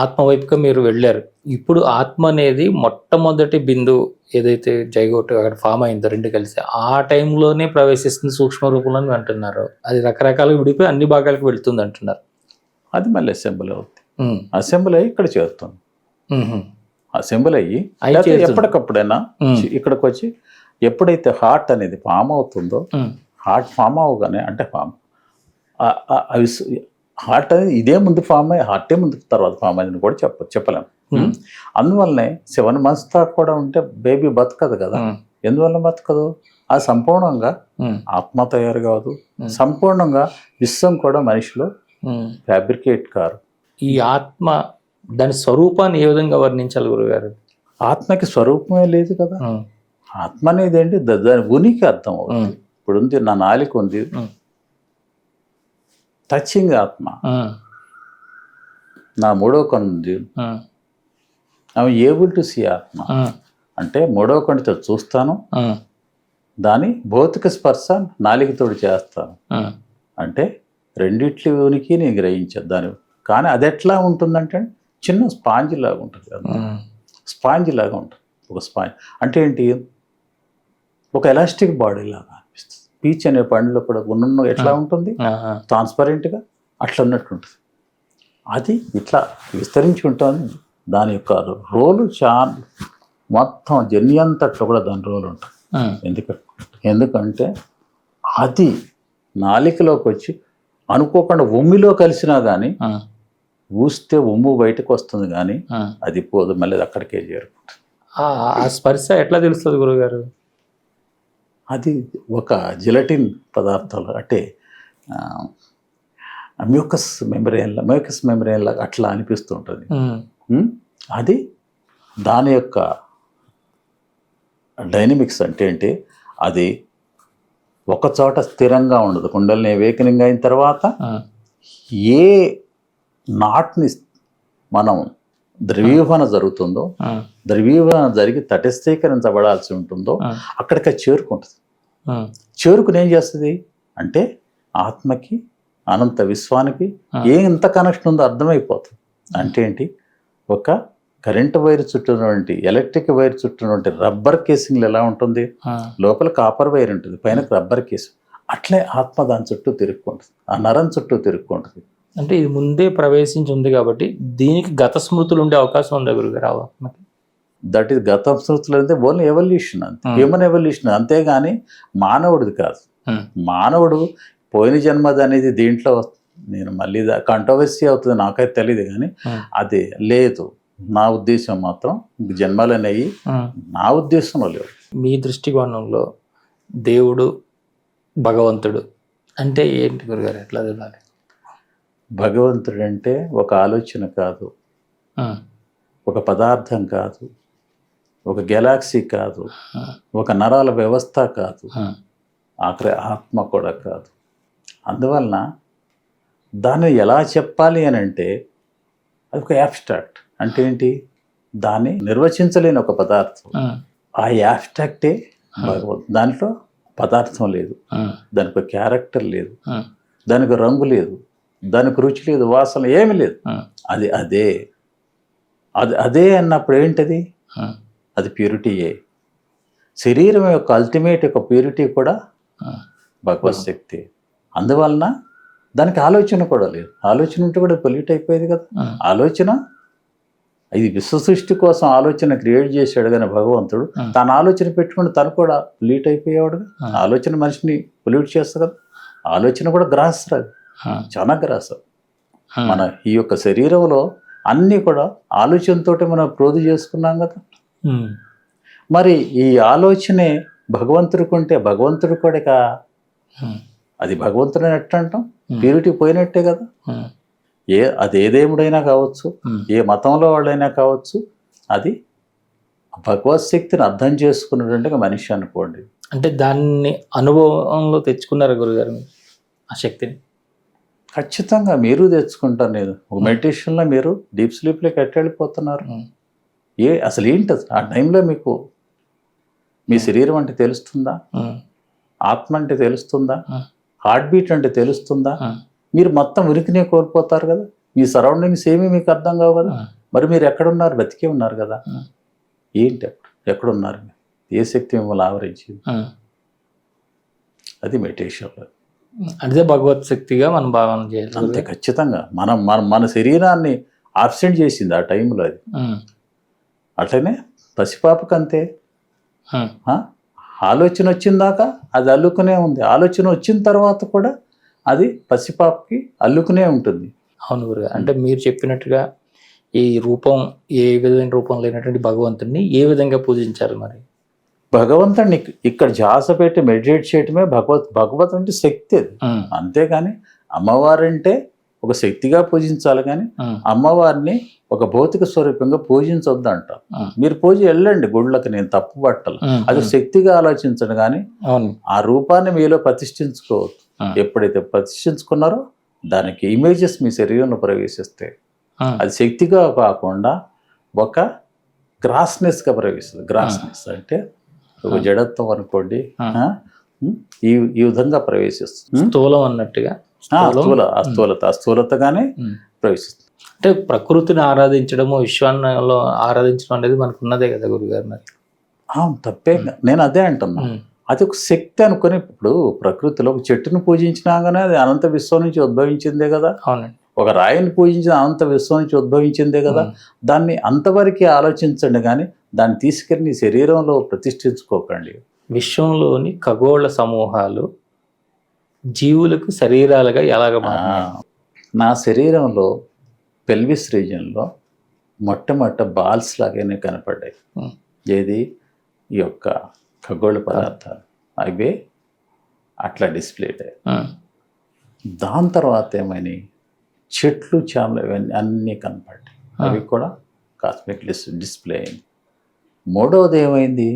Speaker 1: ఆత్మ వైపుగా మీరు వెళ్ళారు. ఇప్పుడు ఆత్మ అనేది మొట్టమొదటి బిందు ఏదైతే జైగోట్ అక్కడ ఫామ్ అయిందో రెండు కలిసి ఆ టైంలోనే ప్రవేశిస్తుంది సూక్ష్మ రూపంలో అంటున్నారు. అది రకరకాలుగా విడిపోయి అన్ని భాగాలకు వెళ్తుంది అంటున్నారు.
Speaker 2: అది మళ్ళీ అసెంబ్లీ అవుతుంది, అసెంబ్లీ అయ్యి ఇక్కడ చేరుతుంది. అసెంబ్లీ అయ్యి ఎప్పటికప్పుడైనా ఇక్కడికి వచ్చి ఎప్పుడైతే హార్ట్ అనేది ఫామ్ అవుతుందో, హార్ట్ ఫామ్ అవగానే అంటే హార్ట్ అనేది ఇదే ముందు ఫామ్ అయ్యి హార్టే ముందు తర్వాత ఫామ్ అయిందని కూడా చెప్పలేము. అందువల్లనే 7 months దాకా కూడా ఉంటే బేబీ బతకదు కదా. ఎందువల్ల బతకదు? అది సంపూర్ణంగా ఆత్మ తయారు కాదు, సంపూర్ణంగా విశ్వం కూడా మనిషిలో ఫ్యాబ్రికేట్ కారు.
Speaker 1: ఈ ఆత్మ దాని స్వరూపాన్ని ఏ విధంగా వర్ణించాలి గురుగారు?
Speaker 2: ఆత్మకి స్వరూపమే లేదు కదా. ఆత్మ అనేది ఏంటి? దాని ఉనికి అర్థం అవుతుంది. ఇప్పుడు ఉంది, నా నాలిక ఉంది, టచింగ్ ఆత్మ. నా మూడో కన్ను ఉంది, ఆమె ఏబుల్ టు సీ ఆత్మ. అంటే మూడో కన్నుతో చూస్తాను, దాని భౌతిక స్పర్శ నాలికతోటి చేస్తాను. అంటే రెండిట్ల ఉనికి నేను గ్రహించాను దాని. కానీ అది ఎట్లా ఉంటుందంటే చిన్న స్పాంజ్ లాగా ఉంటుంది కదా, స్పాంజ్ లాగా ఉంటుంది. ఒక స్పాంజ్ అంటే ఏంటి? ఒక ఎలాస్టిక్ బాడీ లాగా అనిపిస్తుంది. పీచ్ అనే పండులో కూడా ఉన్న ఎట్లా ఉంటుంది? ట్రాన్స్పరెంట్గా అట్లా ఉన్నట్టు ఉంటుంది. అది ఇట్లా విస్తరించి ఉంటుంది. దాని యొక్క రోలు చాలా మొత్తం జర్నీ అంతట్లో కూడా దాని రోల్ ఉంటుంది. ఎందుకంటే అది నాలికలోకి వచ్చి అనుకోకుండా ఉమ్మిలో కలిసినా కానీ ఊస్తే ఉమ్ము బయటకు వస్తుంది, కానీ అది పోదు, మళ్ళీ అక్కడికే చేరుకుంటుంది.
Speaker 1: ఆ స్పర్శ ఎట్లా తెలుస్తుంది గురుగారు?
Speaker 2: అది ఒక జిలటిన్ పదార్థాలు అంటే మ్యూకస్ మెమ్బ్రెయిన్ లాగా అట్లా అనిపిస్తూ ఉంటుంది. అది దాని యొక్క డైనమిక్స్ అంటే ఏంటి? అది ఒక చోట స్థిరంగా ఉండదు. కుండలిని అవేకనింగ్ అయిన తర్వాత ఏ నాట్ని మనం ద్రవీభవన జరుగుతుందో, ద్రవీభవన జరిగి తటస్థీకరించబడాల్సి ఉంటుందో అక్కడికి చేరుకుంటుంది. చేరుకుని ఏం చేస్తుంది అంటే ఆత్మకి అనంత విశ్వానికి ఎంత కనెక్షన్ ఉందో అర్థమైపోతుంది. అంటే ఏంటి? ఒక కరెంట్ వైర్ చుట్టూనటువంటి ఎలక్ట్రిక్ వైర్ చుట్టూనటువంటి రబ్బర్ కేసింగ్లు ఎలా ఉంటుంది? లోపల కాపర్ వైర్ ఉంటుంది, పైన రబ్బర్ కేసింగ్. అట్లే ఆత్మ దాని చుట్టూ తిరుక్కుంటుంది, ఆ నరం చుట్టూ తిరుక్కుంటుంది.
Speaker 1: అంటే ఇది ముందే ప్రవేశించి ఉంది కాబట్టి దీనికి గత స్మృతులు ఉండే అవకాశం ఉందా గురుగారు?
Speaker 2: దట్ ఈస్ గత స్మృతులు అంటే ఓన్లీ ఎవల్యూషన్, అంతే, హ్యూమన్ ఎవల్యూషన్, అంతేగాని మానవుడిది కాదు. మానవుడు పోయిన జన్మది అనేది దీంట్లో నేను మళ్ళీ కంట్రవర్సీ అవుతుంది, నాకైతే తెలియదు, కానీ అది లేదు. నా ఉద్దేశం మాత్రం జన్మలు అనేవి నా ఉద్దేశంలో లేవు.
Speaker 1: మీ దృష్టికోణంలో దేవుడు, భగవంతుడు అంటే ఏంటి గురుగారు? ఎట్లా తెలియాలి?
Speaker 2: భగవంతుడు అంటే ఒక ఆలోచన కాదు, ఒక పదార్థం కాదు, ఒక గెలాక్సీ కాదు, ఒక నరాల వ్యవస్థ కాదు, ఆఖరి ఆత్మ కూడా కాదు. అందువలన దాన్ని ఎలా చెప్పాలి అని అంటే అది ఒక యాబ్స్ట్రాక్ట్. అంటే ఏంటి? దాన్ని నిర్వచించలేని ఒక పదార్థం. ఆ యాబ్స్ట్రాక్టే భగవంతుడు. దాంట్లో పదార్థం లేదు, దానికి ఒక క్యారెక్టర్ లేదు, దానికి రంగు లేదు, దానికి రుచి లేదు, వాసన ఏమి లేదు. అది అదే. అదే అన్నప్పుడు ఏంటది? అది ప్యూరిటీయే. శరీరం యొక్క అల్టిమేట్ యొక్క ప్యూరిటీ కూడా భగవత్ శక్తి. అందువలన దానికి ఆలోచన కూడా లేదు. ఆలోచన ఉంటే కూడా పొల్యూట్ అయిపోయేది కదా. ఆలోచన, ఇది విశ్వ సృష్టి కోసం ఆలోచన క్రియేట్ చేశాడు కానీ భగవంతుడు తన ఆలోచన పెట్టుకుని తను కూడా పొల్యూట్ అయిపోయేవాడు. ఆలోచన మనిషిని పొల్యూట్ చేస్తుంది కదా. ఆలోచన కూడా గ్రాసర్, అది చాలా గ్రాసర్. మన ఈ యొక్క శరీరంలో అన్నీ కూడా ఆలోచనతోటి మనం ప్రోధి చేసుకున్నాం కదా. మరి ఈ ఆలోచనే భగవంతుడికి ఉంటే భగవంతుడు కూడా అది భగవంతుడు ఎట్లా అంటాం? ప్యూరిటీ పోయినట్టే కదా. అది ఏ దేవుడైనా కావచ్చు, ఏ మతంలో వాళ్ళైనా కావచ్చు, అది భగవత్ శక్తిని అర్థం చేసుకున్నటువంటి మనిషి అనుకోండి.
Speaker 1: అంటే దాన్ని అనుభవంలో తెచ్చుకున్నారు గురుగారు ఆ శక్తిని?
Speaker 2: ఖచ్చితంగా మీరు తెచ్చుకుంటారు. నేను ఒక మెడిటేషన్లో మీరు డీప్ స్లీప్లోకి వెళ్ళిపోతున్నారు. అసలు ఏంటి ఆ టైంలో మీకు మీ శరీరం అంటే తెలుస్తుందా? ఆత్మ అంటే తెలుస్తుందా? హార్ట్ బీట్ అంటే తెలుస్తుందా? మీరు మొత్తం ఉనికినే కోల్పోతారు కదా. మీ సరౌండింగ్స్ ఏమీ మీకు అర్థం కావు కదా. మరి మీరు ఎక్కడున్నారు? బతికే ఉన్నారు కదా. ఏంటి ఎక్కడున్నారు? ఏ శక్తి మిమ్మల్ని ఆవరించింది? అది మెడిటేషన్.
Speaker 1: అదే భగవత్ శక్తిగా మనం భావన చేయాలి.
Speaker 2: అంతే, ఖచ్చితంగా. మన శరీరాన్ని ఆబ్సెంట్ చేసింది ఆ టైంలో అది. అట్లనే పసిపాపకు అంతే. ఆలోచన వచ్చిందాకా అది అల్లుకునే ఉంది. ఆలోచన వచ్చిన తర్వాత కూడా అది పసిపాపకి అల్లుకునే ఉంటుంది.
Speaker 1: అవును గురుగారు. అంటే మీరు చెప్పినట్టుగా ఈ రూపం, ఏ విధమైన రూపం లేనటువంటి భగవంతుడిని ఏ విధంగా పూజించారు? మరి
Speaker 2: భగవంతుడిని ఇక్కడ ధ్యాస పెట్టి మెడిటేట్ చేయటమే భగవత్ అంటే శక్తి అది. అంతేగాని అమ్మవారంటే ఒక శక్తిగా పూజించాలి, కానీ అమ్మవారిని ఒక భౌతిక స్వరూపంగా పూజించొద్దు అంట. మీరు పూజ వెళ్ళండి గుళ్ళకి, నేను తప్పు పట్టాలి. అది శక్తిగా ఆలోచించండి, కానీ ఆ రూపాన్ని మీలో ప్రతిష్ఠించుకోవద్దు. ఎప్పుడైతే ప్రతిష్ఠించుకున్నారో దానికి ఇమేజెస్ మీ శరీరంలో ప్రవేశిస్తాయి. అది శక్తిగా కాకుండా ఒక గ్రాస్నెస్గా ప్రవేశిస్తుంది. గ్రాస్నెస్ అంటే ఒక జడత్వం అనుకోండి, ఈ విధంగా ప్రవేశిస్తుంది.
Speaker 1: స్థూలం అన్నట్టుగా
Speaker 2: స్థూలతగానే ప్రవేశిస్తుంది.
Speaker 1: అంటే ప్రకృతిని ఆరాధించడము, విశ్వాన్ని ఆరాధించడం అనేది మనకు ఉన్నదే కదా గురుగారు. మరి
Speaker 2: తప్పే, నేను అదే అంటున్నా. అది ఒక శక్తి అనుకుని, ఇప్పుడు ప్రకృతిలో ఒక చెట్టును పూజించినాగానే అది అనంత విశ్వం నుంచి ఉద్భవించిందే కదా.
Speaker 1: అవునండి.
Speaker 2: ఒక రాయిని పూజించిన అనంత విశ్వం నుంచి ఉద్భవించిందే కదా. దాన్ని అంతవరకే ఆలోచించండి, కానీ దాన్ని తీసుకెళ్ళి శరీరంలో ప్రతిష్ఠించుకోకండి.
Speaker 1: విశ్వంలోని ఖగోళ సమూహాలు జీవులకు శరీరాలుగా ఎలాగ?
Speaker 2: నా శరీరంలో పెల్విస్ రీజియన్లో మొట్టమొదట బాల్స్ లాగానే కనపడ్డాయి. ఏది? ఈ యొక్క ఖగోళ పదార్థాలు అవే అట్లా డిస్ప్లేడ్ అయ్యాయి. దాని తర్వాత ఏమైనా చెట్లు, చేమలు, ఇవన్నీ అన్నీ కనపడ్డాయి. అవి కూడా కాస్మిక్ డిస్ప్లే అయింది. మూడవది ఏమైంది?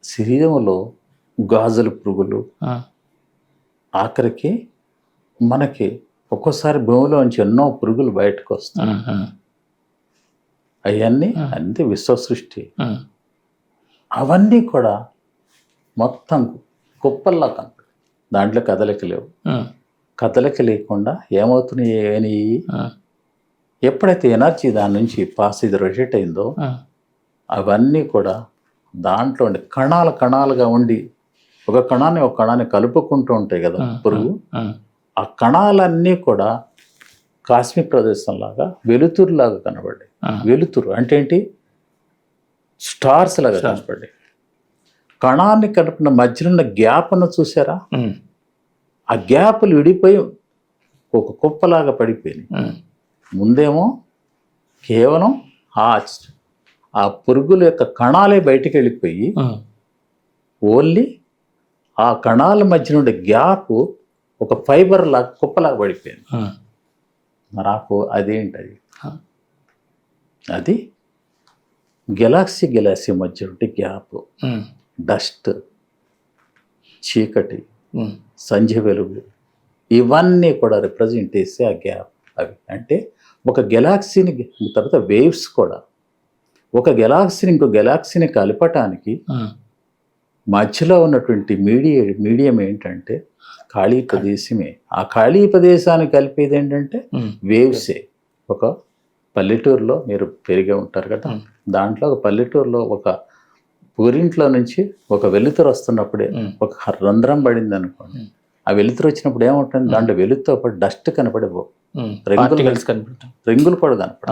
Speaker 2: శరీరంలో గాజులు, పురుగులు, ఆఖరికి మనకి ఒక్కోసారి భూమిలోంచి ఎన్నో పురుగులు బయటకు వస్తాయి. అవన్నీ అంతే విశ్వ సృష్టి. అవన్నీ కూడా మొత్తం కుప్పల్లా కనపడి, దాంట్లో కదలిక లేవు. కదలిక లేకుండా ఏమవుతున్నాయి? ఎప్పుడైతే ఎనర్జీ దాని నుంచి పాస్ ఇది రొటేట్ అయిందో అవన్నీ కూడా దాంట్లో కణాలుగా ఉండి ఒక కణాన్ని కలుపుకుంటూ ఉంటాయి కదా పురుగు. ఆ కణాలన్నీ కూడా కాస్మిక్ ప్రదేశంలాగా వెలుతురులాగా కనబడ్డాయి. వెలుతురు అంటే ఏంటి? స్టార్స్ లాగా కనపడ్డాయి. కణాన్ని కలిపిన మధ్యలో గ్యాప్ను చూసారా? ఆ గ్యాప్లు విడిపోయి ఒక కుప్పలాగా పడిపోయినాయి. ముందేమో కేవలం ఆ పురుగుల యొక్క కణాలే బయటికి వెళ్ళిపోయి ఓన్లీ ఆ కణాల మధ్య నుండి గ్యాప్ ఒక ఫైబర్ లాగా కుప్పలాగా పడిపోయింది. నాకు అదేంటది? అది గెలాక్సీ మధ్య ఉంటే గ్యాప్, డస్ట్, చీకటి, సంధ్య వెలుగు, ఇవన్నీ కూడా రిప్రజెంట్ చేసే ఆ గ్యాప్. అవి అంటే ఒక గెలాక్సీని తర్వాత వేవ్స్ కూడా ఒక గెలాక్సీని ఇంకో గెలాక్సీని కలపటానికి మధ్యలో ఉన్నటువంటి మీడియం ఏంటంటే ఖాళీ ప్రదేశమే. ఆ ఖాళీ ప్రదేశాన్ని కలిపేది ఏంటంటే వేవ్సే. ఒక పల్లెటూరులో మీరు పెరిగే ఉంటారు కదా, దాంట్లో ఒక పల్లెటూరులో ఒక ఊరింట్లో నుంచి ఒక వెలుతురు వస్తున్నప్పుడే ఒక రంధ్రం పడింది అనుకోండి, ఆ వెలుతురు వచ్చినప్పుడు ఏముంటుంది, దాంట్లో వెలుతుతో పాటు డస్ట్ కనపడిపో, రింగులు కూడా కనపడ.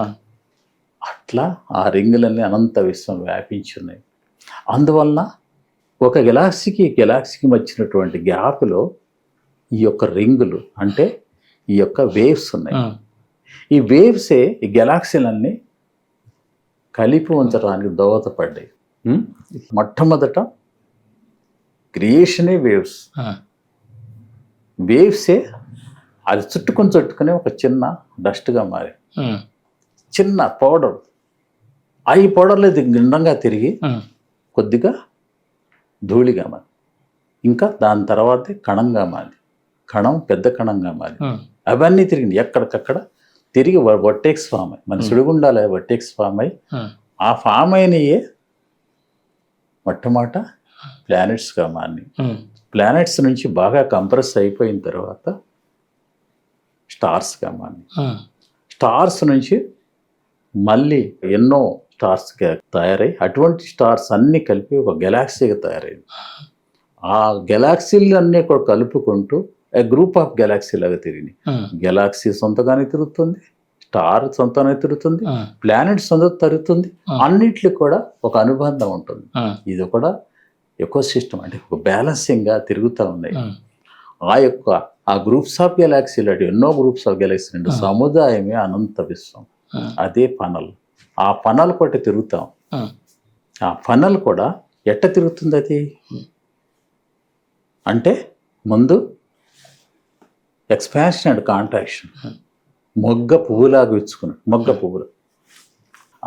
Speaker 2: అట్లా ఆ రింగులన్నీ అనంత విశ్వం వ్యాపించి ఉన్నాయి. అందువలన ఒక గెలాక్సీకి వచ్చినటువంటి గ్యాప్లో ఈ యొక్క రింగులు అంటే ఈ యొక్క వేవ్స్ ఉన్నాయి. ఈ వేవ్సే ఈ గెలాక్సీలన్నీ కలిపి ఉంచడానికి దోహదపడ్డాయి. మొట్టమొదట క్రియేషనే వేవ్సే అది చుట్టుకుని ఒక చిన్న డస్ట్గా మారి చిన్న పౌడర్, ఈ పౌడర్లో ఇది గుండ్రంగా తిరిగి కొద్దిగా ధూళిగా మారి, ఇంకా దాని తర్వాతే కణంగా మారి, కణం పెద్ద కణంగా మారి, అవన్నీ తిరిగింది ఎక్కడికక్కడ తిరిగి వర్టెక్స్ ఫామ్ అయ్యి, మన సుడిగుండాల వర్టెక్స్ ఫామ్ అయ్యి, ఆ ఫామ్ అయినయే మొట్టమొదట ప్లానెట్స్గా మారి, ప్లానెట్స్ నుంచి బాగా కంప్రెస్ అయిపోయిన తర్వాత స్టార్స్గా మారి, స్టార్స్ నుంచి మళ్ళీ ఎన్నో స్టార్స్గా తయారై అటువంటి స్టార్స్ అన్నీ కలిపి ఒక గెలాక్సీగా తయారైంది. ఆ గెలాక్సీలన్నీ కూడా కలుపుకుంటూ గ్రూప్ ఆఫ్ గెలాక్సీ లాగా తిరిగి, గెలాక్సీ సొంతగానే తిరుగుతుంది, స్టార్ సొంతంగానే తిరుగుతుంది, ప్లానెట్ సొంత తిరుగుతుంది, అన్నిట్లో కూడా ఒక అనుబంధం ఉంటుంది. ఇది కూడా ఎకో సిస్టమ్ అంటే ఒక బ్యాలెన్సింగ్గా తిరుగుతూ ఉన్నాయి. ఆ గ్రూప్స్ ఆఫ్ గెలాక్సీలు అంటే ఎన్నో గ్రూప్స్ ఆఫ్ గెలాక్సీ అంటే సముదాయమే అనంత విశ్వం. అదే ఫనల్, ఆ ఫనల్ కొట్టి తిరుగుతాం. ఆ ఫనల్ కూడా ఎట్ట తిరుగుతుంది అది అంటే ముందు ఎక్స్పాన్షన్ అండ్ కాంట్రాక్షన్, మొగ్గ పువ్వులాగా ఇచ్చుకున్నాడు, మొగ్గ పువ్వులు.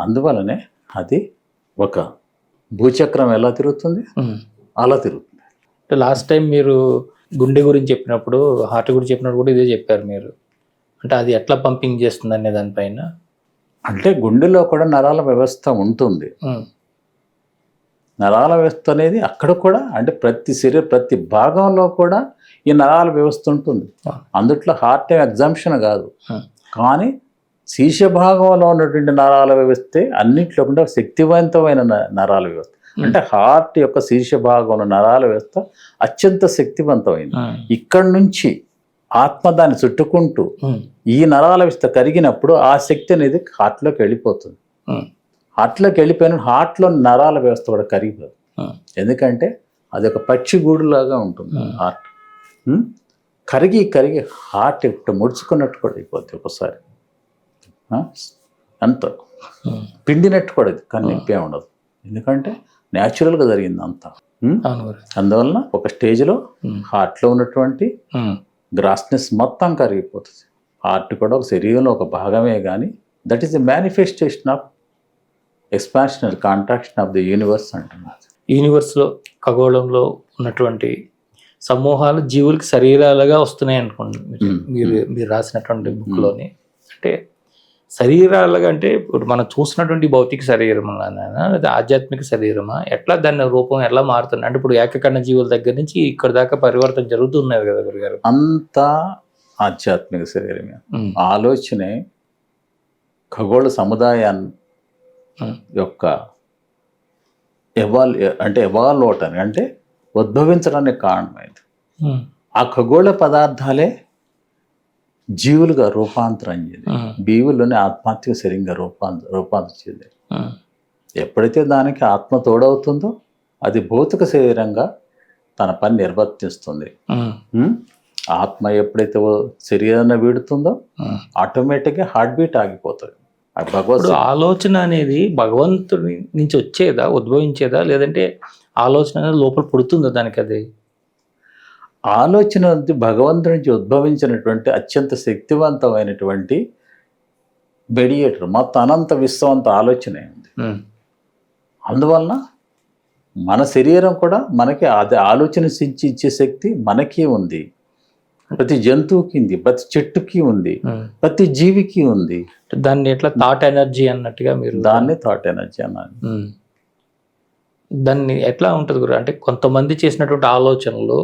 Speaker 2: అందువలనే అది ఒక భూచక్రం ఎలా తిరుగుతుంది అలా తిరుగుతుంది.
Speaker 1: లాస్ట్ టైం మీరు గుండె గురించి చెప్పినప్పుడు, హార్ట్ గురించి చెప్పినప్పుడు కూడా ఇదే చెప్పారు మీరు. అంటే అది ఎట్లా పంపింగ్ చేస్తుంది అనే దానిపైన.
Speaker 2: అంటే గుండెలో కూడా నరాల వ్యవస్థ ఉంటుంది. నరాల వ్యవస్థ అనేది అక్కడ కూడా అంటే ప్రతి భాగంలో కూడా ఈ నరాల వ్యవస్థ ఉంటుంది. అందుట్లో హార్ట్ ఎగ్జాంప్షన్ కాదు, కానీ శీర్ష భాగంలో ఉన్నటువంటి నరాల వ్యవస్థే అన్నింటిలో కూడా శక్తివంతమైన నరాల వ్యవస్థ. అంటే హార్ట్ యొక్క శీర్ష భాగంలో నరాల వ్యవస్థ అత్యంత శక్తివంతమైంది. ఇక్కడ నుంచి ఆత్మ దాన్ని చుట్టుకుంటూ ఈ నరాల వ్యవస్థ కరిగినప్పుడు ఆ శక్తి అనేది హార్ట్లోకి వెళ్ళిపోతుంది. హార్ట్లోకి వెళ్ళిపోయిన హార్ట్లో నరాల వ్యవస్థ కూడా కరిగిపోదు. ఎందుకంటే అది ఒక పక్షి గూడులాగా ఉంటుంది. హార్ట్ కరిగి హార్ట్ ఇప్పుడు ముడుచుకున్నట్టు కూడా అయిపోద్ది ఒకసారి, అంత పిండినట్టు కూడా ఇది, కానీ నింపే ఉండదు. ఎందుకంటే న్యాచురల్గా జరిగింది అంతా. అందువలన ఒక స్టేజ్లో హార్ట్లో ఉన్నటువంటి గ్రాస్నెస్ మొత్తం కరిగిపోతుంది. హార్ట్ కూడా ఒక శరీరంలో ఒక భాగమే, కానీ that is the manifestation of expansion and contraction of the universe అంటున్నారు.
Speaker 1: యూనివర్స్లో ఖగోళంలో ఉన్నటువంటి సమూహాలు జీవులకి శరీరాలుగా వస్తున్నాయి అనుకోండి. మీరు రాసినటువంటి బుక్లోని అంటే శరీరాలుగా అంటే ఇప్పుడు మనం చూసినటువంటి భౌతిక శరీరమా లేదా ఆధ్యాత్మిక శరీరమా, ఎట్లా దాని రూపం ఎలా మారుతుంది అంటే ఇప్పుడు ఏకకణ జీవుల దగ్గర నుంచి ఇక్కడ దాకా పరివర్తన జరుగుతున్నది కదా గురుగారు.
Speaker 2: అంతా ఆధ్యాత్మిక శరీరమే. ఆలోచనే ఖగోళ సముదాయాన్ని యొక్క ఎవాల్వ్ అవటానికి అంటే ఉద్భవించడానికి కారణమైంది. ఆ ఖగోళ పదార్థాలే జీవులుగా రూపాంతరం చెంది, జీవుల్లోనే ఆత్మాత్మిక శరీరంగా రూపాంతరం చెంది. ఎప్పుడైతే దానికి ఆత్మ తోడవుతుందో అది భౌతిక శరీరంగా తన పని నిర్వర్తిస్తుంది. ఆత్మ ఎప్పుడైతే శరీరాన్ని వీడుతుందో ఆటోమేటిక్గా హార్ట్ బీట్ ఆగిపోతుంది.
Speaker 1: ఆలోచన అనేది భగవంతుడి నుంచి వచ్చేదా, ఉద్భవించేదా, లేదంటే ఆలోచన అనేది లోపల పుడుతుందా దానికి? అది
Speaker 2: ఆలోచన భగవంతుడి నుంచి ఉద్భవించినటువంటి అత్యంత శక్తివంతమైనటువంటి మెడియేటర్. మొత్తం అనంత విశ్వవంత ఆలోచనే ఉంది. అందువలన మన శరీరం కూడా మనకి అదే ఆలోచన ఇచ్చే శక్తి మనకి ఉంది. ప్రతి జంతువుకి ఉంది, ప్రతి చెట్టుకి ఉంది, ప్రతి జీవికి ఉంది.
Speaker 1: దాన్ని ఎట్లా థాట్ ఎనర్జీ అన్నట్టుగా మీరు
Speaker 2: దాన్ని థాట్ ఎనర్జీ అన్నారు.
Speaker 1: దాన్ని ఎట్లా ఉంటుంది గురు అంటే కొంతమంది చేసినటువంటి ఆలోచనలు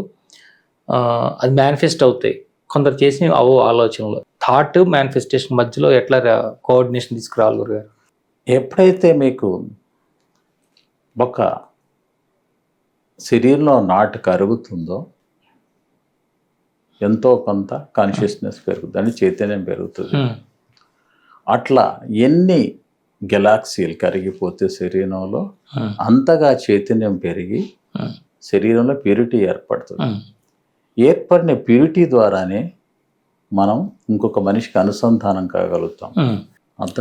Speaker 1: అది మేనిఫెస్ట్ అవుతాయి, కొందరు చేసిన ఆలోచనలు థాట్ మేనిఫెస్టేషన్ మధ్యలో ఎట్లా కోఆర్డినేషన్ తీసుకురావాలి గురుగారు?
Speaker 2: ఎప్పుడైతే మీకు ఒక శరీరంలో నాటు కరుగుతుందో ఎంతో కొంత కాన్షియస్నెస్ పెరుగుతుంది, చైతన్యం పెరుగుతుంది. అట్లా ఎన్ని గెలాక్సీలు కరిగిపోతే శరీరంలో అంతగా చైతన్యం పెరిగి శరీరంలో ప్యూరిటీ ఏర్పడుతుంది. ఏర్పడిన ప్యూరిటీ ద్వారానే మనం ఇంకొక మనిషికి అనుసంధానం కాగలుగుతాం.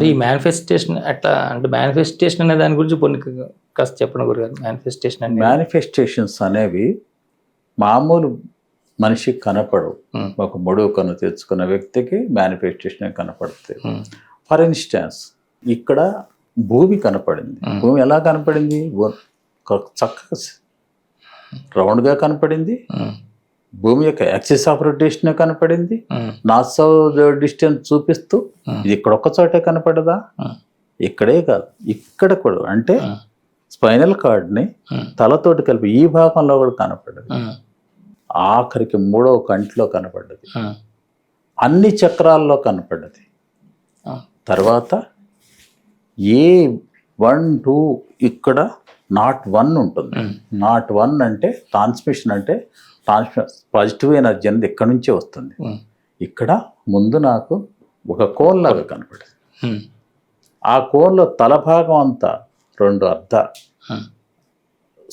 Speaker 1: ఈ మేనిఫెస్టేషన్ ఎట్లా అంటే, మేనిఫెస్టేషన్ అనే దాని గురించి కొన్ని కాస్త చెప్పండి గురుగారు.
Speaker 2: మేనిఫెస్టేషన్స్ అనేవి మామూలు మనిషికి కనపడవు. ఒక మొడువు కన్ను తెచ్చుకున్న వ్యక్తికి మేనిఫెస్టేషన్ కనపడుతుంది. ఫర్ ఇన్స్టాన్స్ ఇక్కడ భూమి కనపడింది. భూమి ఎలా కనపడింది? చక్కగా రౌండ్గా కనపడింది. భూమి యొక్క యాక్సిస్ ఆఫ్ రొటేషన్ కనపడింది. నార్త్ సౌత్ డిస్టెన్స్ చూపిస్తూ ఇది ఇక్కడ ఒక్క చోటే కనపడదా? ఇక్కడే కాదు, ఇక్కడ కూడా. అంటే స్పైనల్ కార్డ్ని తలతోటి కలిపి ఈ భాగంలో కూడా కనపడదు. ఆఖరికి 3వ కంటిలో కనపడ్డది. అన్ని చక్రాల్లో కనపడ్డది. తర్వాత A1 2 ఇక్కడ నాట్ 1 ఉంటుంది. నాట్ 1 అంటే ట్రాన్స్మిషన్, అంటే పాజిటివ్ ఎనర్జీ అనేది ఇక్కడ నుంచే వస్తుంది. ఇక్కడ ముందు నాకు ఒక కోన్ లాగా కనపడింది. ఆ కోన్లో తల భాగం అంతా 2 అర్ధ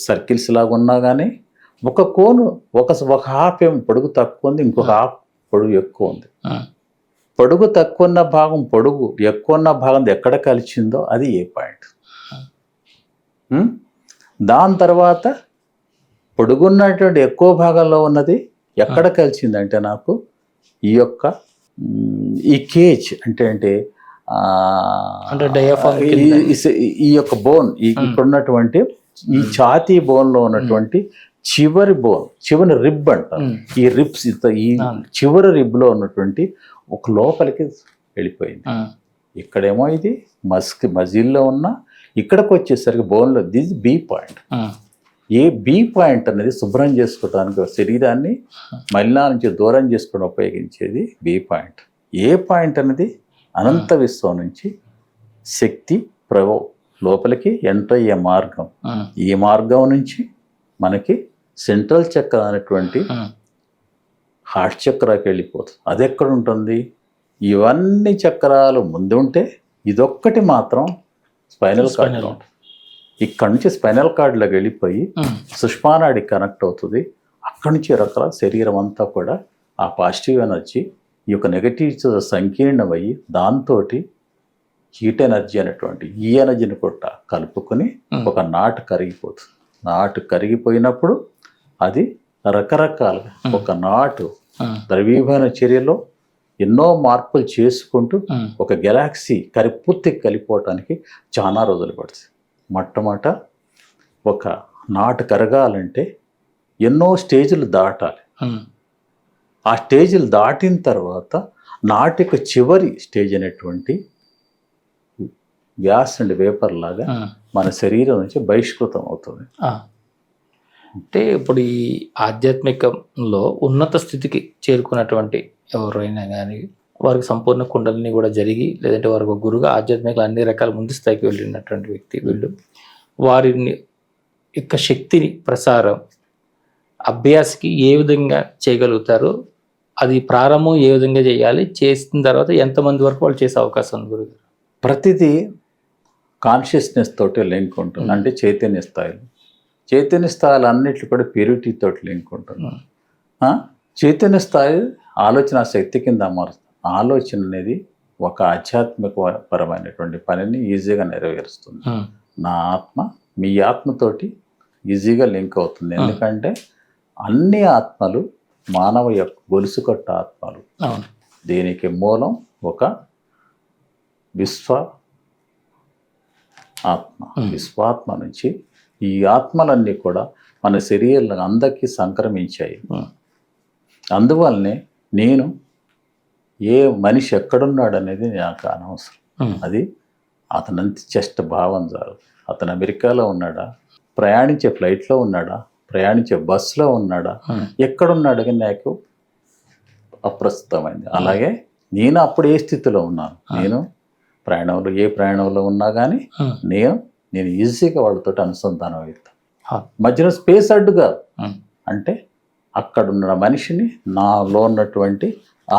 Speaker 2: సర్కిల్స్ లాగా ఉన్నా కానీ ఒక కోను ఒక హాఫ్ ఏమో పొడుగు తక్కువ ఉంది, ఇంకొక హాఫ్ పొడుగు ఎక్కువ ఉంది. పొడుగు తక్కువ ఉన్న భాగం పొడుగు ఎక్కువ ఉన్న భాగం ఎక్కడ కలిసిందో అది ఏ పాయింట్. దాని తర్వాత పొడుగున్నటువంటి ఎక్కువ భాగంలో ఉన్నది ఎక్కడ కలిసిందంటే నాకు ఈ యొక్క ఈ కేజ్ అంటే ఈ యొక్క బోన్, ఇక్కడ ఉన్నటువంటి ఈ ఛాతీ బోన్లో ఉన్నటువంటి చివరి బోన్, చివరి రిబ్ అంటారు. ఈ రిబ్స్, ఈ చివరి రిబ్లో ఉన్నటువంటి ఒక లోపలికి వెళ్ళిపోయింది. ఇక్కడేమో ఇది మజిల్లో ఉన్న, ఇక్కడికి వచ్చేసరికి బోన్లో దిస్ బి పాయింట్. ఏ బి పాయింట్ అనేది శుభ్రం చేసుకోవడానికి, శరీరాన్ని మలినా నుంచి దూరం చేసుకోవడం ఉపయోగించేది బి పాయింట్. ఏ పాయింట్ అనేది అనంత విశ్వం నుంచి శక్తి లోపలికి ఎంటర్ అయ్యే మార్గం. ఈ మార్గం నుంచి మనకి సెంట్రల్ చక్ర అనేటువంటి హార్ట్ చక్రాకి వెళ్ళిపోతుంది. అది ఎక్కడ ఉంటుంది? ఇవన్నీ చక్రాలు ముందు ఉంటే ఇదొక్కటి మాత్రం స్పైనల్ కార్డ్లో ఉంటుంది. ఇక్కడ నుంచి స్పైనల్ కార్డ్లోకి వెళ్ళిపోయి సుష్మానాడికి కనెక్ట్ అవుతుంది. అక్కడి నుంచి రకాల శరీరం అంతా కూడా ఆ పాజిటివ్ ఎనర్జీ ఈ యొక్క నెగటివ్స్ సంకీర్ణమయ్యి దాంతో హీట్ ఎనర్జీ అనేటువంటి ఈ ఎనర్జీని కూడా కలుపుకొని ఒక నాటు కరిగిపోతుంది. నాటు కరిగిపోయినప్పుడు అది రకరకాలుగా ఒక నాటు ద్రవీభవన చర్యలో ఎన్నో మార్పులు చేసుకుంటూ ఒక గెలాక్సీ పూర్తిగా కలిపోవటానికి చాలా రోజులు పడుతుంది. మొట్టమొదట ఒక నాటు కరగాలంటే ఎన్నో స్టేజ్లు దాటాలి. ఆ స్టేజ్లు దాటిన తర్వాత నాటికి చివరి స్టేజ్ అనేటువంటి గ్యాస్ అండ్ వేపర్ లాగా మన శరీరం నుంచి బహిష్కృతం అవుతుంది.
Speaker 1: అంటే ఇప్పుడు ఈ ఆధ్యాత్మికంలో ఉన్నత స్థితికి చేరుకున్నటువంటి ఎవరైనా కానీ వారికి సంపూర్ణ కుండలిని కూడా జరిగి, లేదంటే వారికి గురుగా ఆధ్యాత్మికంలో అన్ని రకాల ముందు స్థాయికి వెళ్ళినటువంటి వ్యక్తి వీళ్ళు, వారిని యొక్క శక్తిని ప్రసారం అభ్యాసకి ఏ విధంగా చేయగలుగుతారు? అది ప్రారంభం ఏ విధంగా చేయాలి? చేసిన తర్వాత ఎంతమంది వరకు వాళ్ళు చేసే అవకాశం ఉంది గురుగారు?
Speaker 2: ప్రతిదీ కాన్షియస్నెస్ తోటి లింక్ ఉంటుంది. అంటే చైతన్య స్థాయిలు అన్నిట్లు కూడా ప్యూరిటీ తోటి లింక్ ఉంటుంది. చైతన్య స్థాయి ఆలోచన శక్తి కింద మారుతుంది. ఆలోచన అనేది ఒక ఆధ్యాత్మిక పరమైనటువంటి పనిని ఈజీగా నెరవేరుస్తుంది. నా ఆత్మ మీ ఆత్మతోటి ఈజీగా లింక్ అవుతుంది. ఎందుకంటే అన్ని ఆత్మలు మానవ యొక్క గొలుసుకట్ట ఆత్మలు. దీనికి మూలం ఒక విశ్వాత్మ నుంచి ఈ ఆత్మలన్నీ కూడా మన శరీరంలో అందరికీ సంక్రమించాయి. అందువల్లనే నేను ఏ మనిషి ఎక్కడున్నాడు అనేది నాకు అనవసరం. అది అతనంత జస్ట్ భావం చాలు. అతను అమెరికాలో ఉన్నాడా, ప్రయాణించే ఫ్లైట్లో ఉన్నాడా, ప్రయాణించే బస్సులో ఉన్నాడా, ఎక్కడున్నాడు కానీ నాకు అప్రస్తుతమైంది. అలాగే నేను అప్పుడు ఏ స్థితిలో ఉన్నాను, నేను ప్రయాణంలో ఏ ప్రయాణంలో ఉన్నా కానీ నేను ఈజీగా వాళ్ళతో అనుసంధానం అవుతాను. మధ్యలో స్పేస్ అడ్డుగా అంటే అక్కడున్న మనిషిని నాలో ఉన్నటువంటి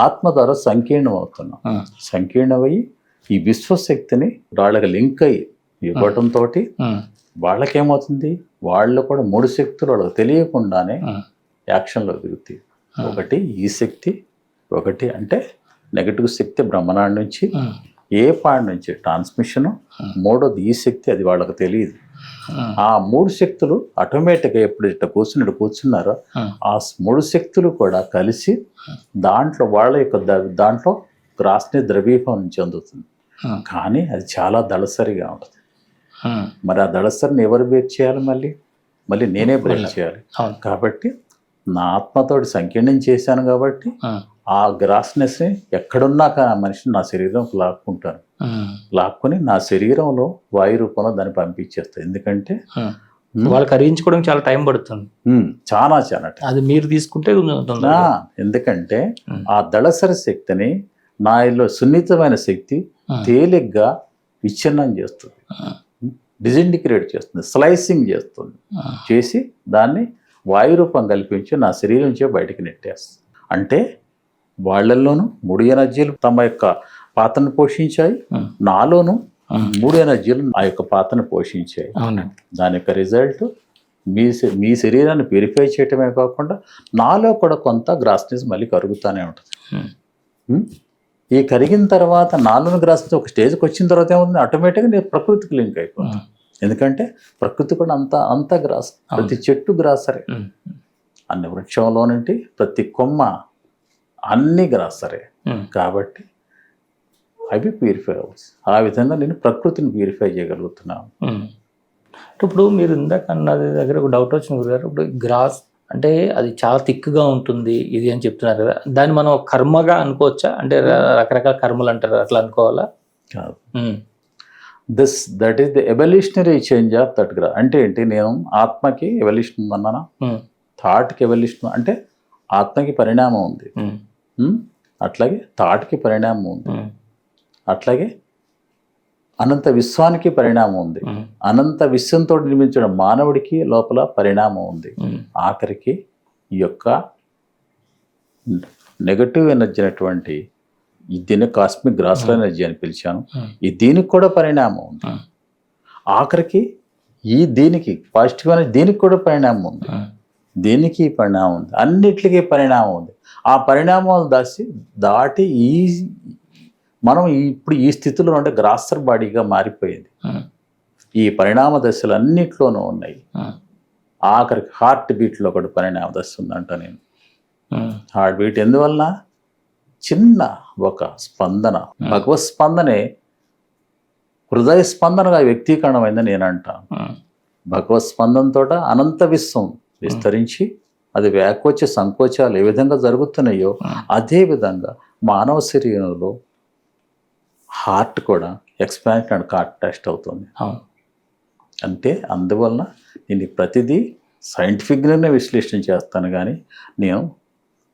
Speaker 2: ఆత్మ ద్వారా సంకీర్ణం అవుతున్నాం. సంకీర్ణమయ్యి ఈ విశ్వశక్తిని వాళ్ళకి లింక్ అయ్యి ఇవ్వటంతో వాళ్ళకేమవుతుంది, వాళ్ళు కూడా 3 శక్తులు వాళ్ళకి తెలియకుండానే యాక్షన్లో దిగుతాయి. ఒకటి ఈ శక్తి, ఒకటి అంటే నెగటివ్ శక్తి బ్రహ్మనాడి నుంచి, ఏ పాయింట్ నుంచి ట్రాన్స్మిషను, మూడోది ఈ శక్తి, అది వాళ్ళకి తెలియదు. ఆ 3 శక్తులు ఆటోమేటిక్గా ఎప్పుడు ఇట్లా కూర్చున్నారో ఆ 3 శక్తులు కూడా కలిసి దాంట్లో వాళ్ళ యొక్క దాంట్లో గ్రాస్ని ద్రవీభవనం చెందుతుంది. కానీ అది చాలా దళసరిగా ఉంటుంది. మరి ఆ దళసరిని ఎవరు బ్రేక్ చేయాలి? మళ్ళీ నేనే బ్రేక్ చేయాలి. కాబట్టి నా ఆత్మతోటి సంకీర్ణం చేశాను కాబట్టి ఆ గ్రాస్నెస్ని ఎక్కడున్నా ఆ మనిషిని నా శరీరంకి లాక్కుంటాను. లాక్కుని నా శరీరంలో వాయు రూపంలో దాన్ని పంపించేస్తాను. ఎందుకంటే
Speaker 1: వాళ్ళకి కరిగించుకోవడానికి చాలా టైం పడుతుంది.
Speaker 2: చాలా
Speaker 1: అది మీరు తీసుకుంటే
Speaker 2: ఎందుకంటే ఆ దళసరి శక్తిని నాలో సున్నితమైన శక్తి తేలిగ్గా విచ్ఛిన్నం చేస్తుంది, డిజిండిక్రేట్ చేస్తుంది, స్లైసింగ్ చేస్తుంది. చేసి దాన్ని వాయు రూపం కల్పించి నా శరీరం నుంచి బయటికి నెట్టేస్తుంది. అంటే వాళ్ళల్లోనూ 3 ఎనర్జీలు తమ యొక్క పాత్రను పోషించాయి, నాలోనూ 3 ఎనర్జీలు ఆ యొక్క పాత్రను పోషించాయి. దాని యొక్క రిజల్ట్ మీ శరీరాన్ని ప్యూరిఫై చేయటమే కాకుండా నాలో కూడా కొంత గ్రాస్నెస్ మళ్ళీ కరుగుతూనే ఉంటుంది. ఈ కరిగిన తర్వాత నాలోని గ్రాస్నెస్ ఒక స్టేజ్కి వచ్చిన తర్వాత ఏమవుతుంది, ఆటోమేటిక్గా నేను ప్రకృతికి లింక్ అయిపోతాను. ఎందుకంటే ప్రకృతి కూడా అంత గ్రాస్, ప్రతి చెట్టు గ్రాసరే, అన్ని వృక్షంలో నుండి ప్రతి కొమ్మ అన్ని గ్రాసరే. కాబట్టి అవి ప్యూరిఫై అవ్వచ్చు. ఆ విధంగా నేను ప్రకృతిని ప్యూరిఫై చేయగలుగుతున్నాను.
Speaker 1: ఇప్పుడు మీరు ఇందాక అన్నది దగ్గర ఒక డౌట్ వచ్చింది గురుగారు. ఇప్పుడు గ్రాస్ అంటే అది చాలా థిక్గా ఉంటుంది ఇది అని చెప్తున్నారు కదా, దాన్ని మనం కర్మగా అనుకోవచ్చా? అంటే రకరకాల కర్మలు అంటారు, అట్లా అనుకోవాలా?
Speaker 2: కాదు. That is the evolutionary change of that grass. అంటే ఏంటి, నేను ఆత్మకి ఎవల్యూషన్ ఉందన్నానా, థాట్కి ఎవల్యూషన్ అంటే ఆత్మకి పరిణామం ఉంది, అట్లాగే థాట్కి పరిణామం ఉంది, అట్లాగే అనంత విశ్వానికి పరిణామం ఉంది, అనంత విశ్వంతో నిర్మించిన మానవుడికి లోపల పరిణామం ఉంది, ఆఖరికి ఈ యొక్క నెగటివ్ ఎనర్జీ అయినటువంటి దీన్ని కాస్మిక్ గ్రాస్ల ఎనర్జీ అని పిలిచాను, ఈ దీనికి కూడా పరిణామం ఉంది, ఆఖరికి దీనికి పాజిటివ్ అనేది దీనికి కూడా పరిణామం ఉంది, దీనికి పరిణామం ఉంది, అన్నిటికీ పరిణామం ఉంది. ఆ పరిణామాలు దాటి మనం ఇప్పుడు ఈ స్థితిలో ఉంటే గ్రాసర్ బాడీగా మారిపోయింది. ఈ పరిణామ దశలు అన్నిట్లోనూ ఉన్నాయి. ఆఖరికి హార్ట్ బీట్లో కూడా పరిణామ దశ ఉందంట. నేను హార్ట్ బీట్ ఎందువల్ల చిన్న ఒక స్పందన, భగవత్ స్పందనే హృదయ స్పందనగా వ్యక్తీకరణమైందని నేను అంటాను. భగవత్ స్పందనతో అనంత విశ్వం విస్తరించి అది వ్యాకోచ సంకోచాలు ఏ విధంగా జరుగుతున్నాయో అదే విధంగా మానవ శరీరంలో హార్ట్ కూడా ఎక్స్పాన్షన్ అండ్ కాంట్రాస్ట్ అవుతుంది. అంటే అందువలన నేను ప్రతిదీ సైంటిఫిక్గానే విశ్లేషణ చేస్తాను, కానీ నేను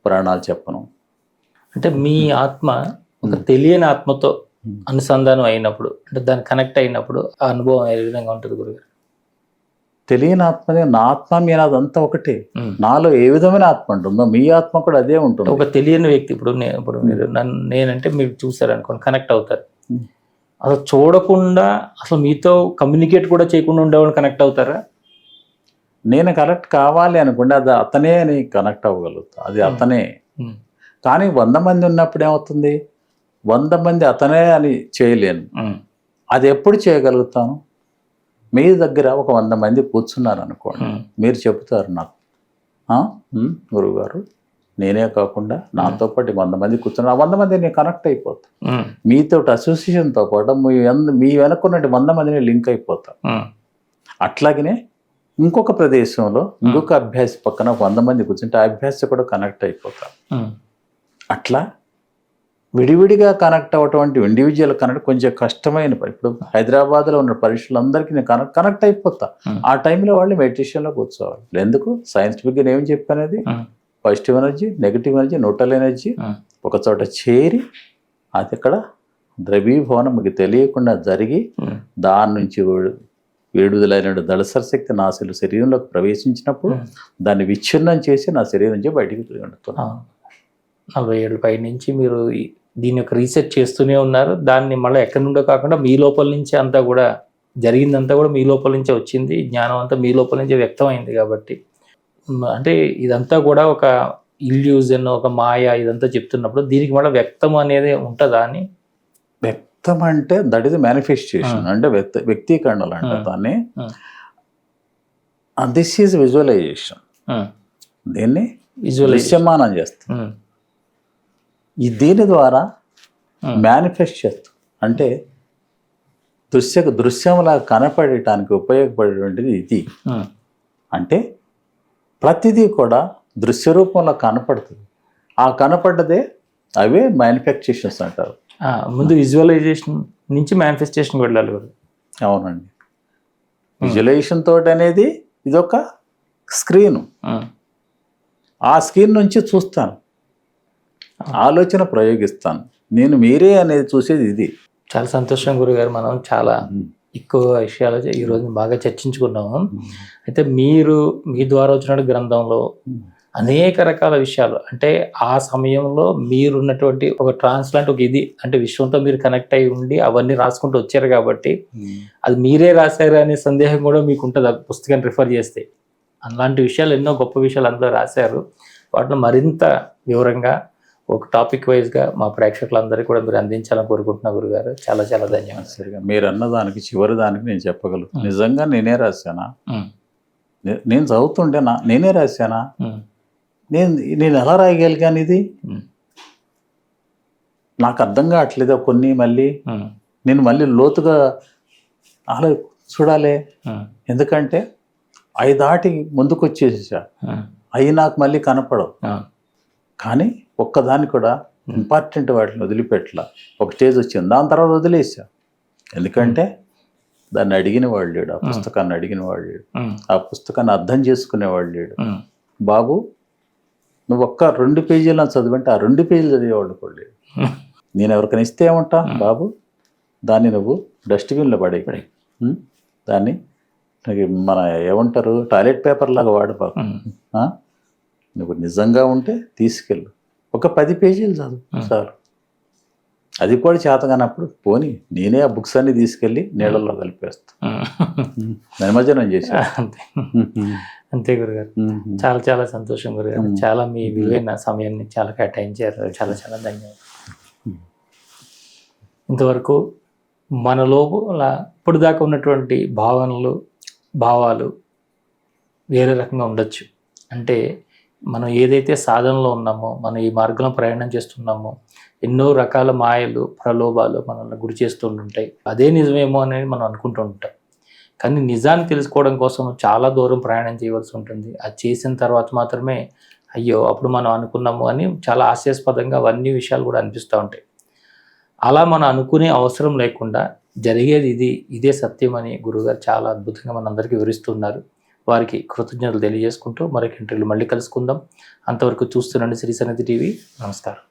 Speaker 2: పురాణాలు చెప్పను.
Speaker 1: అంటే మీ ఆత్మ ఒక తెలియని ఆత్మతో అనుసంధానం అయినప్పుడు, అంటే దాన్ని కనెక్ట్ అయినప్పుడు ఆ అనుభవం ఏ విధంగా ఉంటుంది గురుగారు?
Speaker 2: తెలియని ఆత్మనే నా ఆత్మ, మీ అదంతా ఒకటే. నాలో ఏ విధమైన ఆత్మ ఉంటుందో మీ ఆత్మ కూడా అదే ఉంటుంది.
Speaker 1: ఒక తెలియని వ్యక్తి ఇప్పుడు మీరు నేనంటే మీరు చూసారు అనుకోండి, కనెక్ట్ అవుతారు. అసలు చూడకుండా అసలు మీతో కమ్యూనికేట్ కూడా చేయకుండా ఉండేవాళ్ళు కనెక్ట్ అవుతారా?
Speaker 2: నేను కనెక్ట్ కావాలి అనుకుంటే అది అతనే అని కనెక్ట్ అవ్వగలుగుతా, అది అతనే. కానీ 100 మంది ఉన్నప్పుడు ఏమవుతుంది, 100 మంది అతనే అని చేయలేను. అది ఎప్పుడు చేయగలుగుతాను? మీ దగ్గర ఒక 100 మంది కూర్చున్నారు అనుకోండి, మీరు చెబుతారు నాకు, గురువుగారు నేనే కాకుండా నాతో పాటు 100 మంది కూర్చున్నారు, ఆ 100 మంది నేను కనెక్ట్ అయిపోతా. మీతో అసోసియేషన్తో పాటు మీ వెనక్కున్నట్టు 100 మందిని లింక్ అయిపోతా. అట్లాగనే ఇంకొక ప్రదేశంలో ఇంకొక అభ్యాసి పక్కన 100 మంది కూర్చుంటే ఆ అభ్యాసి కూడా కనెక్ట్ అయిపోతా. అట్లా విడివిడిగా కనెక్ట్ అవ్వటువంటి ఇండివిజువల్ కనెక్ట్ కొంచెం కష్టమైన పని. ఇప్పుడు హైదరాబాద్లో ఉన్న పరీక్షలందరికీ నేను కనెక్ట్ అయిపోతా. ఆ టైంలో వాళ్ళు మెడిటేషన్లో కూర్చోవాలి. ఎందుకు? సైంటిఫిక్గా ఏం చెప్పనేది positive energy, negative energy, neutral energy ఒక చోట చేరి అది ఇక్కడ ద్రవీభవనం మీకు తెలియకుండా జరిగి దాని నుంచి విడుదలైన దళసర శక్తి నా శరీరంలోకి ప్రవేశించినప్పుడు దాన్ని విచ్ఛిన్నం చేసి నా శరీరం నుంచి బయటికి వెళ్తున్నాను.
Speaker 1: 40 ఏళ్ళ పై నుంచి మీరు దీని యొక్క రీసెర్చ్ చేస్తూనే ఉన్నారు. దాన్ని మళ్ళీ ఎక్కడి నుండో కాకుండా మీ లోపల నుంచి అంతా కూడా జరిగిందంతా కూడా మీ లోపల నుంచే వచ్చింది. జ్ఞానం అంతా మీ లోపల నుంచే వ్యక్తమైంది. కాబట్టి అంటే ఇదంతా కూడా ఒక ఇల్యూజన్, ఒక మాయ ఇదంతా చెప్తున్నప్పుడు దీనికి మళ్ళీ వ్యక్తం అనేది ఉంటుందా అని?
Speaker 2: వ్యక్తం అంటే దట్ ఈస్ మేనిఫెస్టేషన్, అంటే వ్యక్తీకరణలు అంటే దాన్ని. This is visualisation. దీన్ని దృశ్యమానం చేస్తాం. దీని ద్వారా మేనిఫెస్ట్ చేస్తాం. అంటే దృశ్యంలా కనపడటానికి ఉపయోగపడేటువంటిది ఇది. అంటే ప్రతిదీ కూడా దృశ్య రూపంలో కనపడుతుంది. ఆ కనపడ్డదే అవే మ్యానుఫ్యాక్చరేషన్స్ అంటారు.
Speaker 1: ముందు విజువలైజేషన్ నుంచి మేనిఫెస్టేషన్ వెళ్ళాలి.
Speaker 2: అవునండి. విజువలైజేషన్ తోటి అనేది ఇదొక స్క్రీను. ఆ స్క్రీన్ నుంచి చూస్తాను, ఆలోచన ప్రయోగిస్తాను. నేను మీరే అనేది చూసేది ఇది.
Speaker 1: చాలా సంతోషం గురుగారు. మనం చాలా ఎక్కువ విషయాలు ఈరోజు బాగా చర్చించుకున్నాము. అయితే మీరు మీ ద్వారా వచ్చిన గ్రంథంలో అనేక రకాల విషయాలు, అంటే ఆ సమయంలో మీరున్నటువంటి ఒక ట్రాన్స్లాంట్ ఒక ఇది, అంటే విశ్వంతో మీరు కనెక్ట్ అయి ఉండి అవన్నీ రాసుకుంటూ వచ్చారు కాబట్టి అది మీరే రాశారు అనే సందేహం కూడా మీకు ఉంటుంది ఆ పుస్తకాన్ని రిఫర్ చేస్తే. అలాంటి విషయాలు ఎన్నో గొప్ప విషయాలు అందులో రాశారు. వాటిని మరింత వివరంగా ఒక టాపిక్ వైజ్గా మా ప్రేక్షకులందరికీ కూడా మీరు అందించాలని కోరుకుంటున్నా గురుగారు. చాలా చాలా ధన్యవాదాలు.
Speaker 2: సరిగా మీరు అన్న దానికి చివరి దానికి నేను చెప్పగలను, నిజంగా నేనే రాశానా? నేను చదువుతుంటే నేనే రాశానా? నేను ఎలా రాయగలిగాను? ఇది నాకు అర్థం కావట్లేదు. కొన్ని మళ్ళీ నేను మళ్ళీ లోతుగా అలా చూడాలి. ఎందుకంటే అవి దాటి ముందుకు వచ్చేసా, అవి నాకు మళ్ళీ కనపడవు. కానీ ఒక్కదాన్ని కూడా ఇంపార్టెంట్ వాటిని వదిలిపెట్టలా. ఒక స్టేజ్ వచ్చింది, దాని తర్వాత వదిలేసా. ఎందుకంటే దాన్ని అడిగిన వాడు లేడు, ఆ పుస్తకాన్ని అడిగిన వాడు లేడు, ఆ పుస్తకాన్ని అర్థం చేసుకునేవాడు లేడు. బాబు నువ్వు ఒక్క 2 పేజీలు చదివంటే ఆ 2 పేజీలు చదివేవాళ్ళు కూడా లేడు. నేను ఎవరికైనా ఇస్తే ఏమంటా, బాబు దాన్ని నువ్వు డస్ట్బిన్లో పడే, దాన్ని మన ఏమంటారు టాయిలెట్ పేపర్ లాగా వాడు బాబు. నువ్వు నిజంగా ఉంటే తీసుకెళ్ళు, ఒక 10 పేజీలు చదువు చాలు. అది కూడా చేత కానప్పుడు పోనీ నేనే ఆ బుక్స్ అన్ని తీసుకెళ్ళి నీళ్ళల్లో కలిపేస్తా, నిమజ్జనం చేసి.
Speaker 1: అంతే గురుగారు. చాలా చాలా సంతోషం గురుగారు. చాలా మీ విలువైన సమయాన్ని చాలా కేటాయించారు. చాలా చాలా ధన్యవాదాలు. ఇంతవరకు మన లోపల ఇప్పుడు దాకా ఉన్నటువంటి భావాలు వేరే రకంగా ఉండొచ్చు. అంటే మనం ఏదైతే సాధనలో ఉన్నామో, మనం ఈ మార్గంలో ప్రయాణం చేస్తున్నామో, ఎన్నో రకాల మాయలు, ప్రలోభాలు మనల్ని గురి చేస్తుంటాయి. అదే నిజమేమో అనేది మనం అనుకుంటూ ఉంటాం. కానీ నిజాన్ని తెలుసుకోవడం కోసం చాలా దూరం ప్రయాణం చేయవలసి ఉంటుంది. అది చేసిన తర్వాత మాత్రమే అయ్యో అప్పుడు మనం అనుకున్నాము అని చాలా హాస్యాస్పదంగా అవన్నీ విషయాలు కూడా అనిపిస్తూ ఉంటాయి. అలా మనం అనుకునే అవసరం లేకుండా జరిగేది ఇదే సత్యం అని గురువుగారు చాలా అద్భుతంగా మనందరికీ వివరిస్తున్నారు. వారికి కృతజ్ఞతలు తెలియజేసుకుంటూ మరొక ఇంటర్వ్యూలో మళ్ళీ కలుసుకుందాం. అంతవరకు చూస్తుండండి శ్రీ సన్నిధి టీవీ. నమస్కారం.